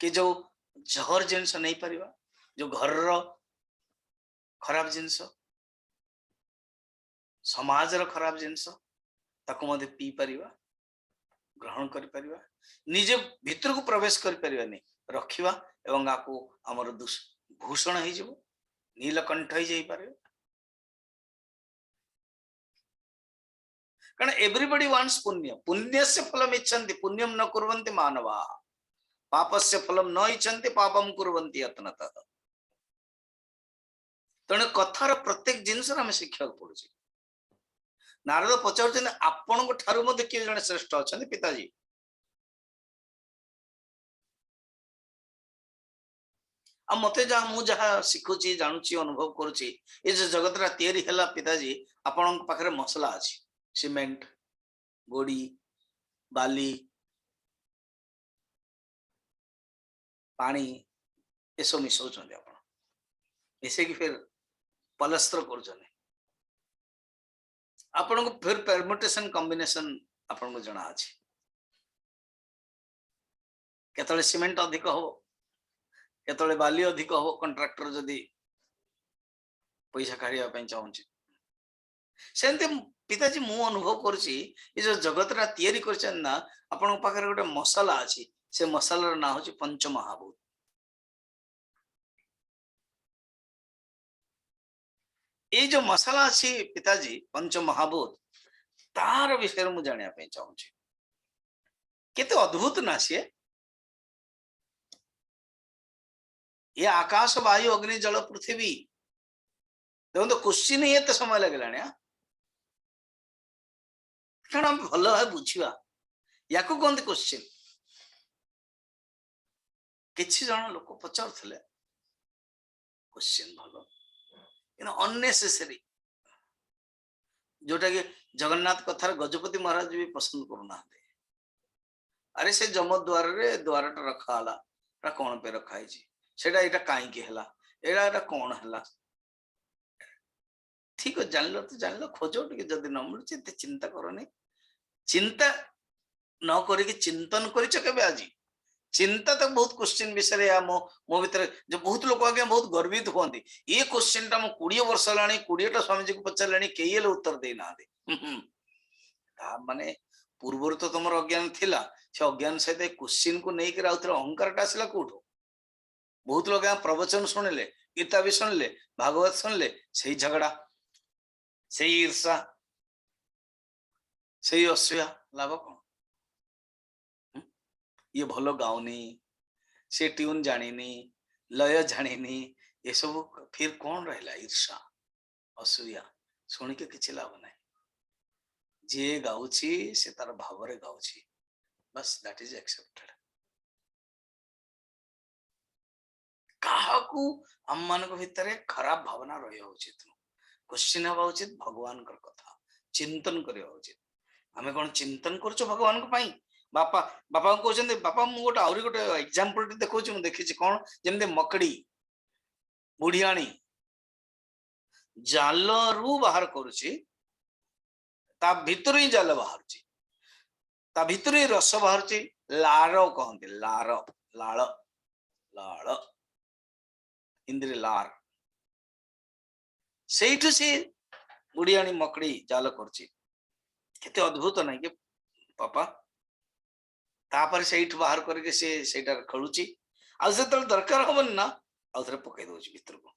कि जो जहर जिनस नहीं पारिबा जो घर खराब जिनस समाज रो खराब जिनस ताको मधे पी पारिबा ग्रहण कर परिबा निजे भीतर को प्रवेश कर परिबा नहीं रखिबा एवं आको हमर भूषण हो जिवो नीलकंठ हो जाई पारे कारण एवरीबॉडी वांट्स पुण्य पुण्यस्य फलम इच्छन्ति पुण्यम न कुर्वन्ति मानवा पापस्य फलम न इच्छन्ति पापम कुर्वन्ति यत्नतः तेणु कथार प्रत्येक जिनस आम शिक्षा पड़ुछि नारद पचार आपण को ठारू मध्य किए जने श्रेष्ठ अच्छा पिताजी आ मते जहाँ मु जहाँ शिखुची जानूची अनुभव करुची ये जो जगत रा तैयारी हैला पिताजी आपण पाखरे मसला अछि सीमेंट गोड़ी बाली पानी ये सब मिसौचंदी आपण मिसे कि फिर पलस्तर करूचंदी आपण को फिर परम्यूटेशन कॉम्बिनेशन आपण को जना अछि केतळे सीमेंट अधिक हो केतळे बाली अधिक हो कंट्राक्टर जदी पैसा काढिया ପାଇଁ चाहूची सेंते पिताजी मु अनुभव करछि ये जो जगत रा तयारी करछन ना आपण पाखरे गोटे मसाला अछि से मसाला रा ना होछि पंचमहाभूत ये जो मसाला अछि पिताजी पंचमहाभूत तार विषय मु जानिया ପାଇଁ चाहूची केते अद्भुत ना से ये आकाश वायु अग्नि जल पृथ्वी देखो तो क्वेश्चन ही एते समय लगलानी कारण हम भल है बुझिबा याको कोनते क्वेश्चन किछि जण लोक पचारथले क्वेश्चन भलो इन अननेसेसरी जोटा कि जगन्नाथ कथार गजपति महाराज भी पसंद करूना अरे से जम द्वार रे द्वारटा रखा हला कौन पे रखा है सेटा एटा काई के हला एटा कौन हला ठीक है जान लो खोजो टिके जदी न मिलुछि ते चिंता करनी चिंता न करी चिंतन करिछ केबे आजी चिंता तो बहुत क्वेश्चन विषय मो मो भीतर जो बहुत लोग आगे बहुत गर्वित होती ये क्वेश्चन टा मो 20 वर्ष लानी 20टा स्वामी जी को पचारलानी केही हेले उत्तर दे ना माने पूर्वर तो तुम अज्ञान थिला से अज्ञान सहित क्वेश्चन को नहीं कर आउथरा अहंकार टा आसला कोठो बहुत लोग प्रवचन सुनिले गीता भी सुनिले भागवत सुनिले सही झगड़ा सही ईर्षा सही असूया लाभ कौन ये भलो गाउनी से ट्यून जानिनी लय जानिनी ये सब फिर कौन रहला ईर्षा असूया सुन के किछि लाभ नहीं जे गाउची से तार भाव रे गाउची बस दैट इज एक्सेप्टेड काहाकू हम मान को भितर खराब भावना रही उचित क्वेश्चन हवा उचित भगवान कर कथा चिंतन करिया उचित आमे कोन चिंतन करछो भगवान को पई बापा बापा को कहते बापा मु गोटे आउरी गोटे एग्जांपल देखौ छु देखि कोन जेमते मकड़ी बुढ़ियाणी जाल रु बाहर करूची ता भीतर ही जाल बाहर ची ता भीतर ही रस बाहर ची लारो कहंती लारो लाळ लाळ इंद्री लार सेठु से बुढ़ियाणी मकड़ी जाल करची केते अद्भुत नहीं के पापा तापर सेठ बाहर करके से सेटा खळुची आ से तल दरकार होबन ना आउथरे पकई दोची भीतर को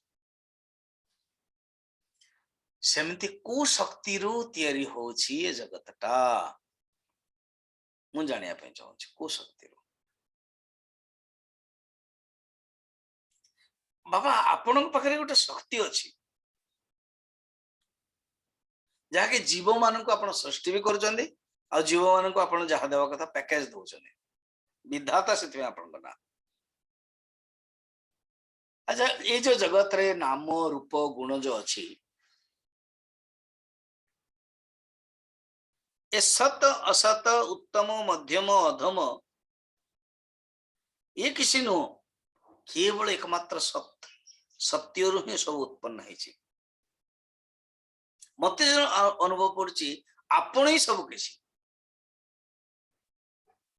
सेमती को शक्ति रो तयारी होची ए जगतटा मु जानिया पे चाहूची को शक्ति रो बाबा आपन पाखरे गोटे शक्ति अछि जाके जीव मान को आपण सृष्टि भी करचंदी आ जीव मान को आपण जहा देवा कथा पैकेज दोचंदी विधाता से आपण ना अच्छा ये जो जगत रे नाम रूप गुण जो अछि ए सत असत उत्तम मध्यम अधम ये किसी नो केवल एकमात्र सत्य सत्य रु ही सब उत्पन्न है मत अनुभव पड़ी आपण ही सब किसी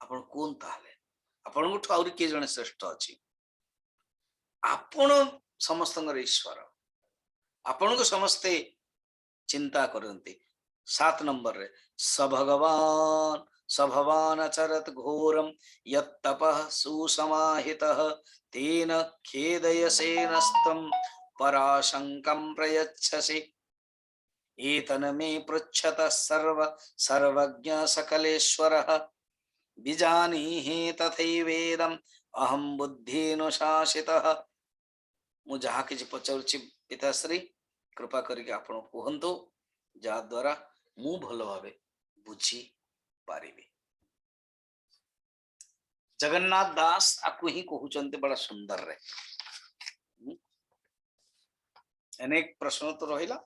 आपण कौन ताले आपण को आउरी के जने श्रेष्ठ अछि आपण समस्त ईश्वर आपण को समस्ते चिंता करते 7 नंबर रे सभगवान अचरत घोरम यत्तपः सुसमाहितः तेन खेदयसे नस्तम पराशंकं प्रयच्छसि एतन मे पृच्छतः सर्वज्ञ सकलेश्वरः विजानीहि तथैवेदम् अहं बुद्धिनुशासितः मु जहा कि पचारुछि पिताश्री कृपा करके आपण कहंतु जा द्वारा मु भल भावे बुझी पारिबे जगन्नाथ दास आपको ही कहउचंते बड़ा सुंदर रे अनेक प्रश्न तो रहिला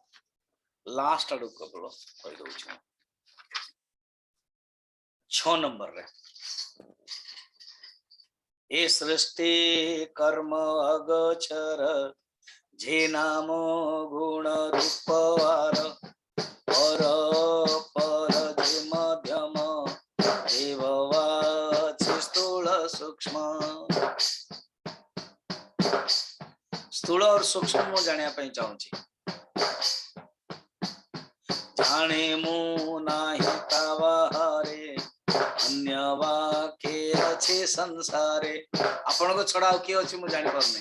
लास्ट आडू केवल कहि दउछि 6 नंबर रे ए सृष्टि कर्म अगोचर जे नाम गुण रूपवार पर पर जे मध्यम देववाचि स्थूल सूक्ष्म स्थूल और सूक्ष्म मु जानिया पई चाहूची जाने मु नाही तावारे अन्य वाके अछि संसारे आपण को छड़ा के अछि मु जानि परने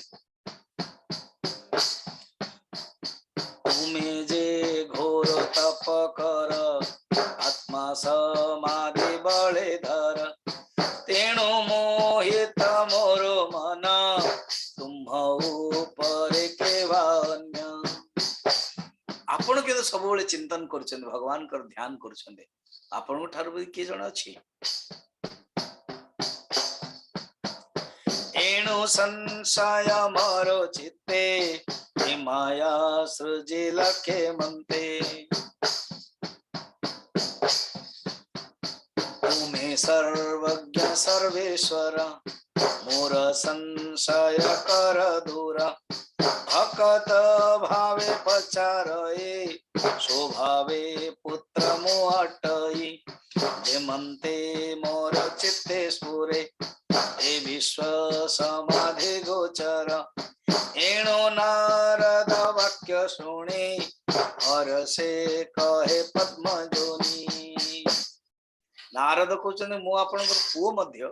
तुमे जे घोर तप कर आत्मा समाधि बळे धर तेणु मोहित मोर मन तुम ऊपर केवा अन्य आपण के तो सब बेले चिंतन करछन भगवान कर ध्यान करछन आपण को ठार के जण अछि एणु संशय मारो चित्ते हे माया सृजे लखे मंते तुम्हें सर्वज्ञ सर्वेश्वर मोर संशय कर दूर भक्त भावे पचारये स्वभावे पुत्र मोहटई जेमंते मोर चित्ते स्फुरे ए विश्व समाधि गोचर एणो नारद वाक्य शुणे हरसे कहे पद्मजोनि नारद कहते मु आपनकर पुओ मध्य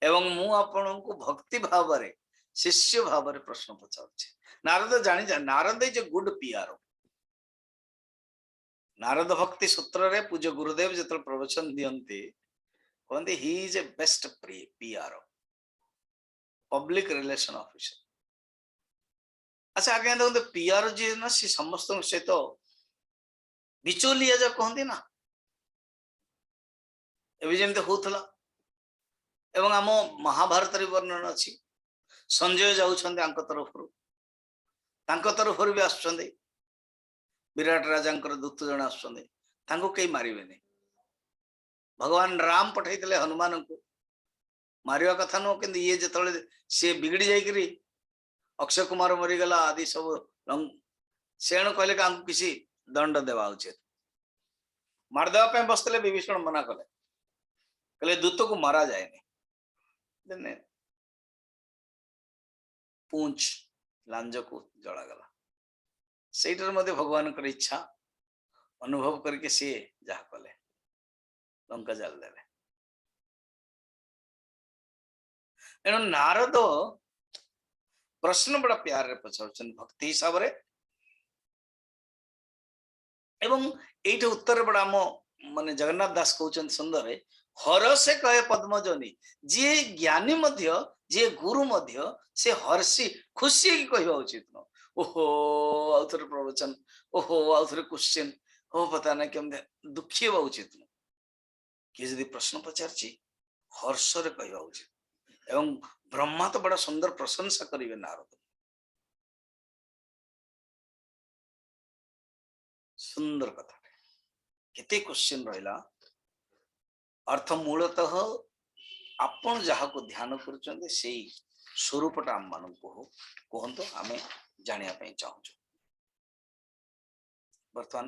एवं मु आपनको भक्ति भाव रे शिष्य भाव रे प्रश्न पचारुछि नारद जानि जा Narad is a good PR Narad भक्ति सूत्र रे पूज्य गुरुदेव जतल प्रवचन दियंती कहते he is a best PR public relation officer अच्छा आगे देखते पीआर जी ना सी समस्त सहित बिचौलिया जो कहते ना एमती होता एवं आम महाभारत वर्णन अच्छी संजय जाऊँच तरफ भी आस विराट राजा दूत जन आस कई मारे भगवान राम पठे हनुमान को मारिया कथा नुह कि ये जो सी बिगड़ी जाकि अक्षय कुमार मरीगला आदि सब सेणु कहले कि किसी दंड देवा उचित मारदेवा बसते विभीषण मना कले कहले दूत को मारा जाए पूंछ लांज को जलागला सेटर मध्य भगवान कर इच्छा अनुभव करके सी जहा कले लंका जाल देले एणु नारद प्रश्न बड़ा प्यार रे पचारुछन भक्ति हिसाब रे एवं एठी उत्तर बड़ा मो माने जगन्नाथ दास कहउछन सुंदर है हर से कहे पद्मजनी जे ज्ञानी मध्य जे गुरु मध्य से हर्षि खुशी की कहवा उचित न ओहो आउथरे प्रवचन ओहो आउथरे क्वेश्चन हो पता ना केम दुखी होवा उचित न कि यदि प्रश्न पचारछि हर्ष रे कहवा उचित एवं ब्रह्मा तो बड़ा सुंदर प्रशंसा करिवे नारद सुंदर कथा केते क्वेश्चन रहिला अर्थ मूलतः आपण जहा को ध्यान करुचंदे सेई स्वरूपटा आम मान को कहंतो आमे जानिया पई चाहूछु वर्तमान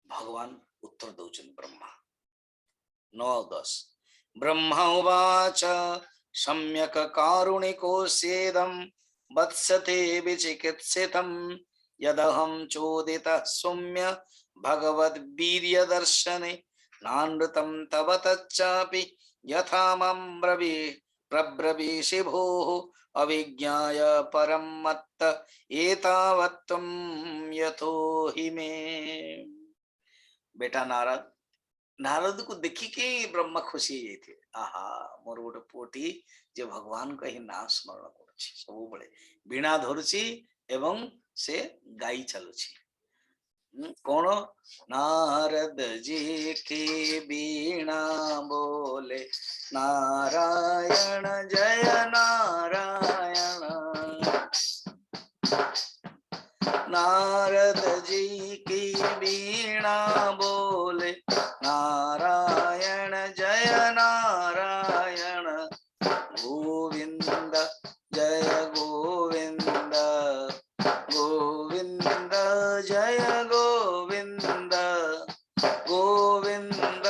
भगवान उत्तर दउचन ब्रह्मा 9:10 ब्रह्मा उवाच सम्यक कारुणिको सेदं वत्सते विचिकित्सितं यदहं चोदितः सौम्य भगवद्वीर्य दर्शने नानृतं तव तच्चापि यथा मम प्रब्रवीषि भोः अविज्ञाय परं मत्त एतावत्त्वं यथो हि मे बेटा नारद को देखी के ब्रह्मा खुशी थे आहा मोर गोटे पुटी जे भगवान का ही नाम स्मरण करुछि सब बळे वीणा धरुछि एवं से गाई चलुछि कौन नारद जी की वीणा बोले नारायण जय नारायण नारद जी की वीणा बोले नारायण जय नारायण गोविंद जय गोविंद गोविंद जय गोविंद गोविंद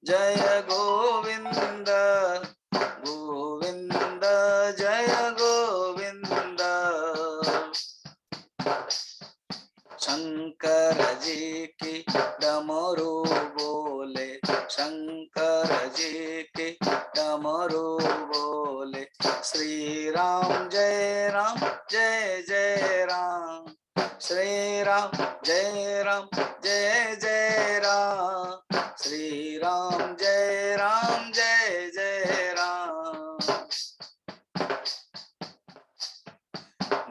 जय गोविंद गोविंद जय गोविंद शंकर जी की डमरू बोले शंकर जी की डमरू बोले श्री राम जय जय राम श्री राम जय राम श्री राम जय राम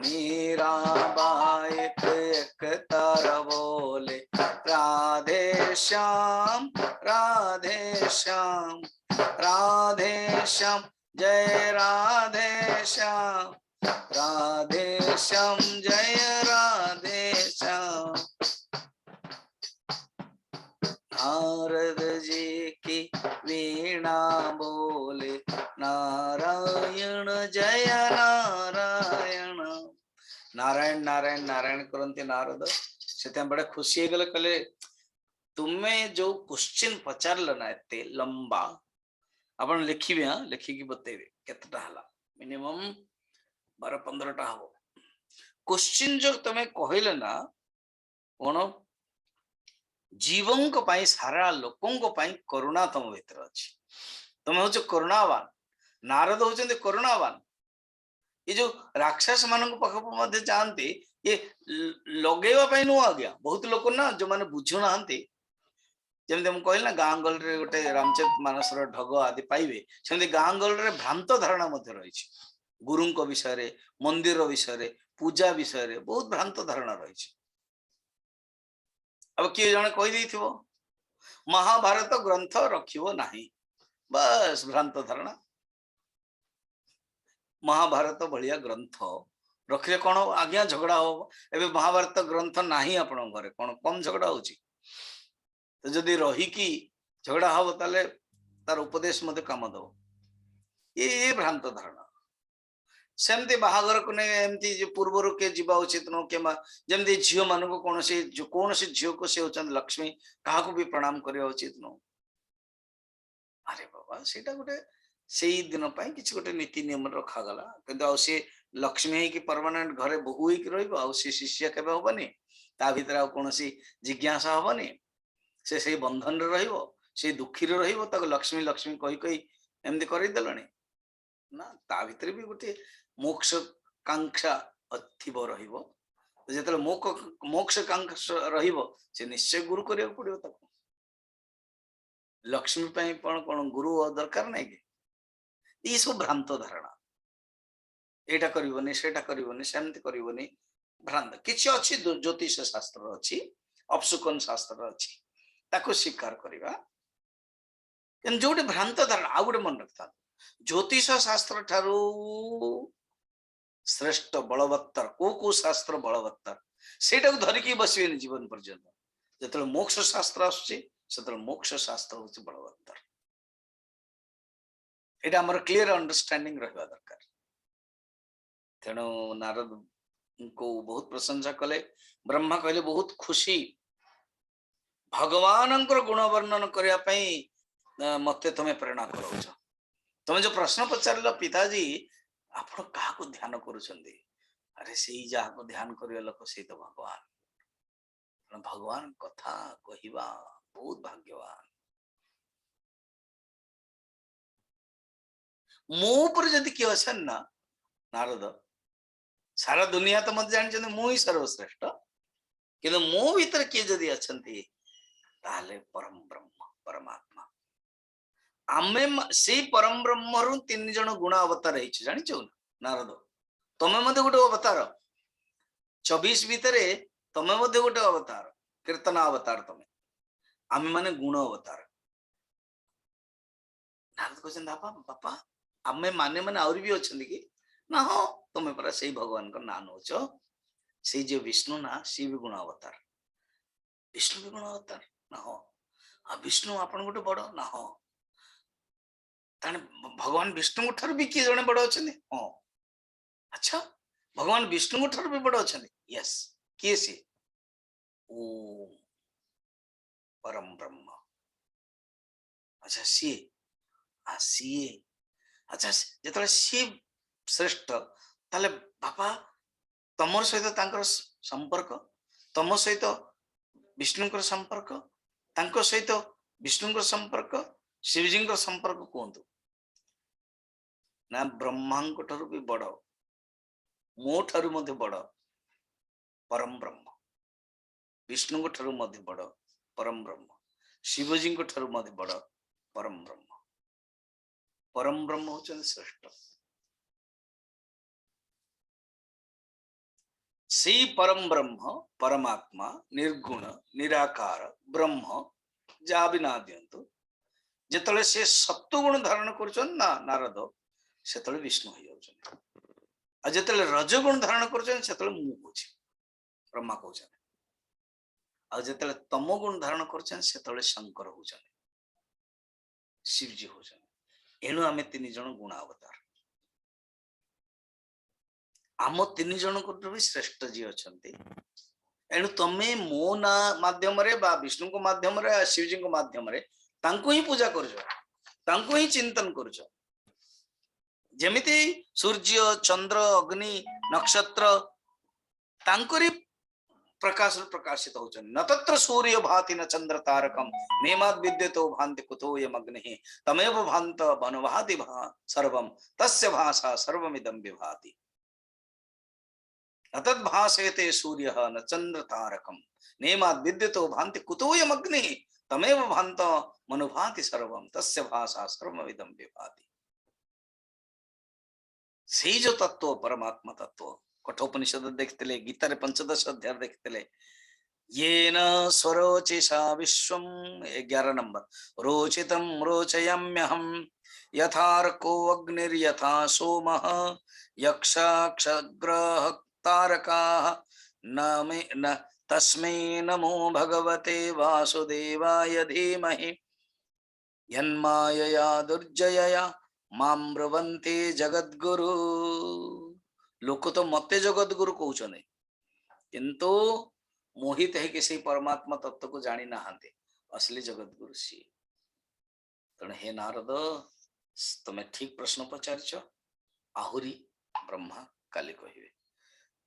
मीराबाई एक तार बोले राधे श्याम राधे श्याम राधे श्याम जय राधे श्याम जय राधे श्याम नारद जी की वीणा बोले नारायण जय नारायण नारायण नारायण नारायण करते नारद से बड़े खुशी गले कहले तुम्हें जो क्वेश्चन पचारल ना एते लंबा आपण लिखिबे हां लिखिकी बतेबे केतटा हला मिनिमम 12-15टा हबो क्वेश्चन जो तमे कहले ना कोन जीवों पाई सारा लोकों पाई करुणा तुम भीतर अच्छी तुम हूँ करुणावान नारद होचंदी करुणावान ये जो राक्षस मान पाखु चाहती ये लगेवा पाई नुह आज्ञा बहुत लोक ना जो मैंने बुझु ना जमी मुझे कहली ना गाँ गहली गोटे रामचरित मानस ढग आदि पाइबे सेमती गाँ गहली भ्रांत धारणा रही गुरु विषय मंदिर विषय पूजा विषय बहुत भ्रांत धारणा रही अब किए जने कही महाभारत ग्रंथ रखिबो नाही बस भ्रांत धारणा महाभारत भलिया ग्रंथ रखिले कौन आज्ञा झगड़ा हो एबे महाभारत ग्रंथ नाही आपण घरे कौन कम झगड़ा होची तो जदि रही की झगड़ा हो ताले तार उपदेश मते काम दो ये भ्रांत धारणा सेमती बाहागर को नहीं एमती जो पूर्वर के जीवा उचित न के जमती झील मान को कौन सी झील को से होचंद लक्ष्मी कहा को भी प्रणाम करिया उचित न अरे बाबा सेटा गोटे से दिन किसी गोटे नीति नियम रखा गला किंतु आ से लक्ष्मी की परमानेंट घरे बहु ही रहिबो आ से शिष्य केबे होबनी ता भीतर आ कौन सी जिज्ञासा होबनी से बंधन रे रहिबो से दुखी रे रहिबो ताको लक्ष्मी लक्ष्मी कहि कहि एमदी करि देलणी ना ता भीतर भी गोटे मोक्ष कांक्षा अथिबो रहिबो जेतले मोक्ष कांक्षा रहिबो से निश्चय गुरु करिया पड़िबो ताको लक्ष्मी पई पण गुरु दरकार नहीं कि ये सब भ्रांत धारणा एटा करिवनी सेटा करिवनी सेमति करिवनी भ्रांत किछि अछि ज्योतिष शास्त्र अछि अपसुकन शास्त्र अछि ताको स्वीकार करिवा एन जोटे भ्रांत धारणा आ गोटे मन रखता ज्योतिष शास्त्र ठारू श्रेष्ठ बलवत्तर को शास्त्र बलवत्तर सेटा को धरिकी बसिबेनी जीवन पर्यंत जेतले मोक्ष शास्त्र आछी सेतले मोक्ष शास्त्र होछि बलवत्तर एटा हमर क्लियर अंडरस्टैंडिंग रहबा दरकार तेणु नारद को बहुत प्रशंसा कले ब्रह्मा कहले बहुत खुशी भगवान गुण वर्णन करने मत तुम्हें प्रेरणा करो तुम जो प्रश्न पचार पिताजी आप ध्यान करुछंदी अरे से जहाँ को ध्यान कर लोक से तो भगवान भगवान कथा कहवा बहुत भाग्यवान मो पर जदि किए अच्छे ना नारद सारा दुनिया तो मत जानी मुझी सर्वश्रेष्ठ कि मो भीतर किए जदि अच्छा परम ब्रह्म परमात्मा आमे से परम ब्रह्म रु 3 जन गुण अवतार जानिच नारद तमे मध्य गोटे अवतार 24 भितर तमे मध्य गोटे अवतार कीर्तन अवतार तमे आमे माने गुण अवतार नारद कहते बापा बापा आमे माने माने आउरी भी अच्छा कि ना हाँ तुम्हें परा से भगवान का ना नौच से जो विष्णु ना सी भी गुण अवतार, विष्णु भी गुण अवतार ना हो, आ विष्णु आपण गोटे बड़ ना हो, ताने भगवान विष्णु ठार भी किए जने बड़ अछन हाँ, अच्छा भगवान विष्णु ठार भी बड़ अछन यस, किए सी ओम परम ब्रह्म, अच्छा सी आ सी, अच्छा जेतले सी श्रेष्ठ ताले बापा तमर सहित तांकर संपर्क, तम सहित विष्णुकर संपर्क, तांको सहित विष्णुकर संपर्क, शिवजींकर संपर्क कहतु ना ब्रह्मांक ठारू भी बड़, मो ठारू मध्य बड़ परम ब्रह्म, विष्णु ठारू मध्य बड़ परम ब्रह्म, शिवजी ठारू मध्य बड़ परम ब्रह्म, परम ब्रह्म होचन श्रेष्ठ। से परम ब्रह्म परमात्मा निर्गुण निराकार ब्रह्म जहाँ भी ना दियंतु जेतले से सत्वगुण धारण करछन ना नारद सेतले विष्णु हो जाउछन, आ जेतले रजगुण धारण करछन सेतले मु होछि ब्रह्मा कहछन, आ जेतले तमोगुण धारण करछन सेतले शंकर होछन, शिवजी होछन, एनु आमे तीन जन गुण अवतार, आम तीन जन को भी श्रेष्ठ जी अछंती, एनु तमे मो ना माध्यम रे बा विष्णु को माध्यम रे शिवजी को माध्यम रे तांको ही पूजा करछो, तांको ही चिंतन करछो, जेमिति सूर्य चंद्र अग्नि नक्षत्र तांकरी प्रकाश प्रकाशित होचन, न तत्र सूर्य भाति न चंद्र तारकम नेमाद विद्यतो भान्ति कुतोयम अग्निः तमेव भान्त वनवाति भा सर्वम तस्य भाषा सर्वमिदं विभाति, न तद् भासेते सूर्यः न चंद्र तारकम नेमाद विद्यतो भान्ति कुतोयम अग्निः तमेव भान्त मनुभाति सर्वम तस्य भाषा सर्वमिदं विभाति। से जो तत्व परमात्मा तत्व कठोपनिषद देखते गीता रे 15 अध्याय देखते येन स्वरोचिषा विश्वम 11 नंबर रोचितम रोचयाम्यहम यथार्को अग्निर्यथा सोमः यक्षाक्षग्रह तारकाः न तस्मै नमो भगवते वासुदेवाय धीमहि यन्मायया दुर्जयया मां ब्रुवन्ते जगद्गुरु, लोक तो मते जगद्गुरु कहउछने किंतु मोहित है कि से परमात्मा तत्व को जानी नाहांते, असली जगद्गुरु सी। तेणु हे नारद तुम ठीक प्रश्न पचारछ, आहुरी ब्रह्मा काली कहिबे।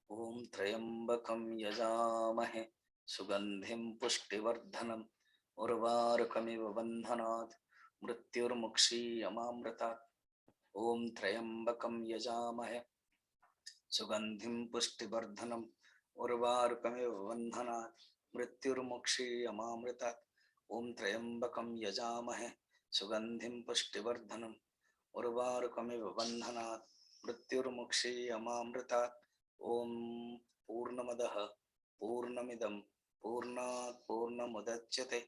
ओम त्र्यंबकं यजामहे सुगंधिं पुष्टिवर्धनम् उर्वारुकमिव बन्धनात् मृत्युर्मुक्षीयमामृतात्। ओम त्र्यंबकं यजामहे सुगंधिं पुष्टिवर्धनम् उर्वारुकमिव बन्धनात् मृत्युर्मुक्षीयमामृतात्। ओम त्र्यंबकं यजामहे सुगंधिं पुष्टिवर्धनम् उर्वारुकमिव बन्धनात् मृत्युर्मुक्षीयमामृतात्। ओम पूर्णमदः पूर्णमिदं पूर्णात् पूर्णमुदच्यते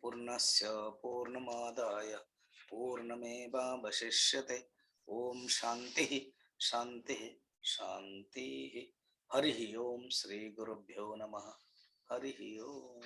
पूर्णस्य पूर्णमादाय पूर्णमेवावशिष्यते। ओम शांति शांति शांति। हरि ओम श्री गुरुभ्यो नमः। हरि ओम।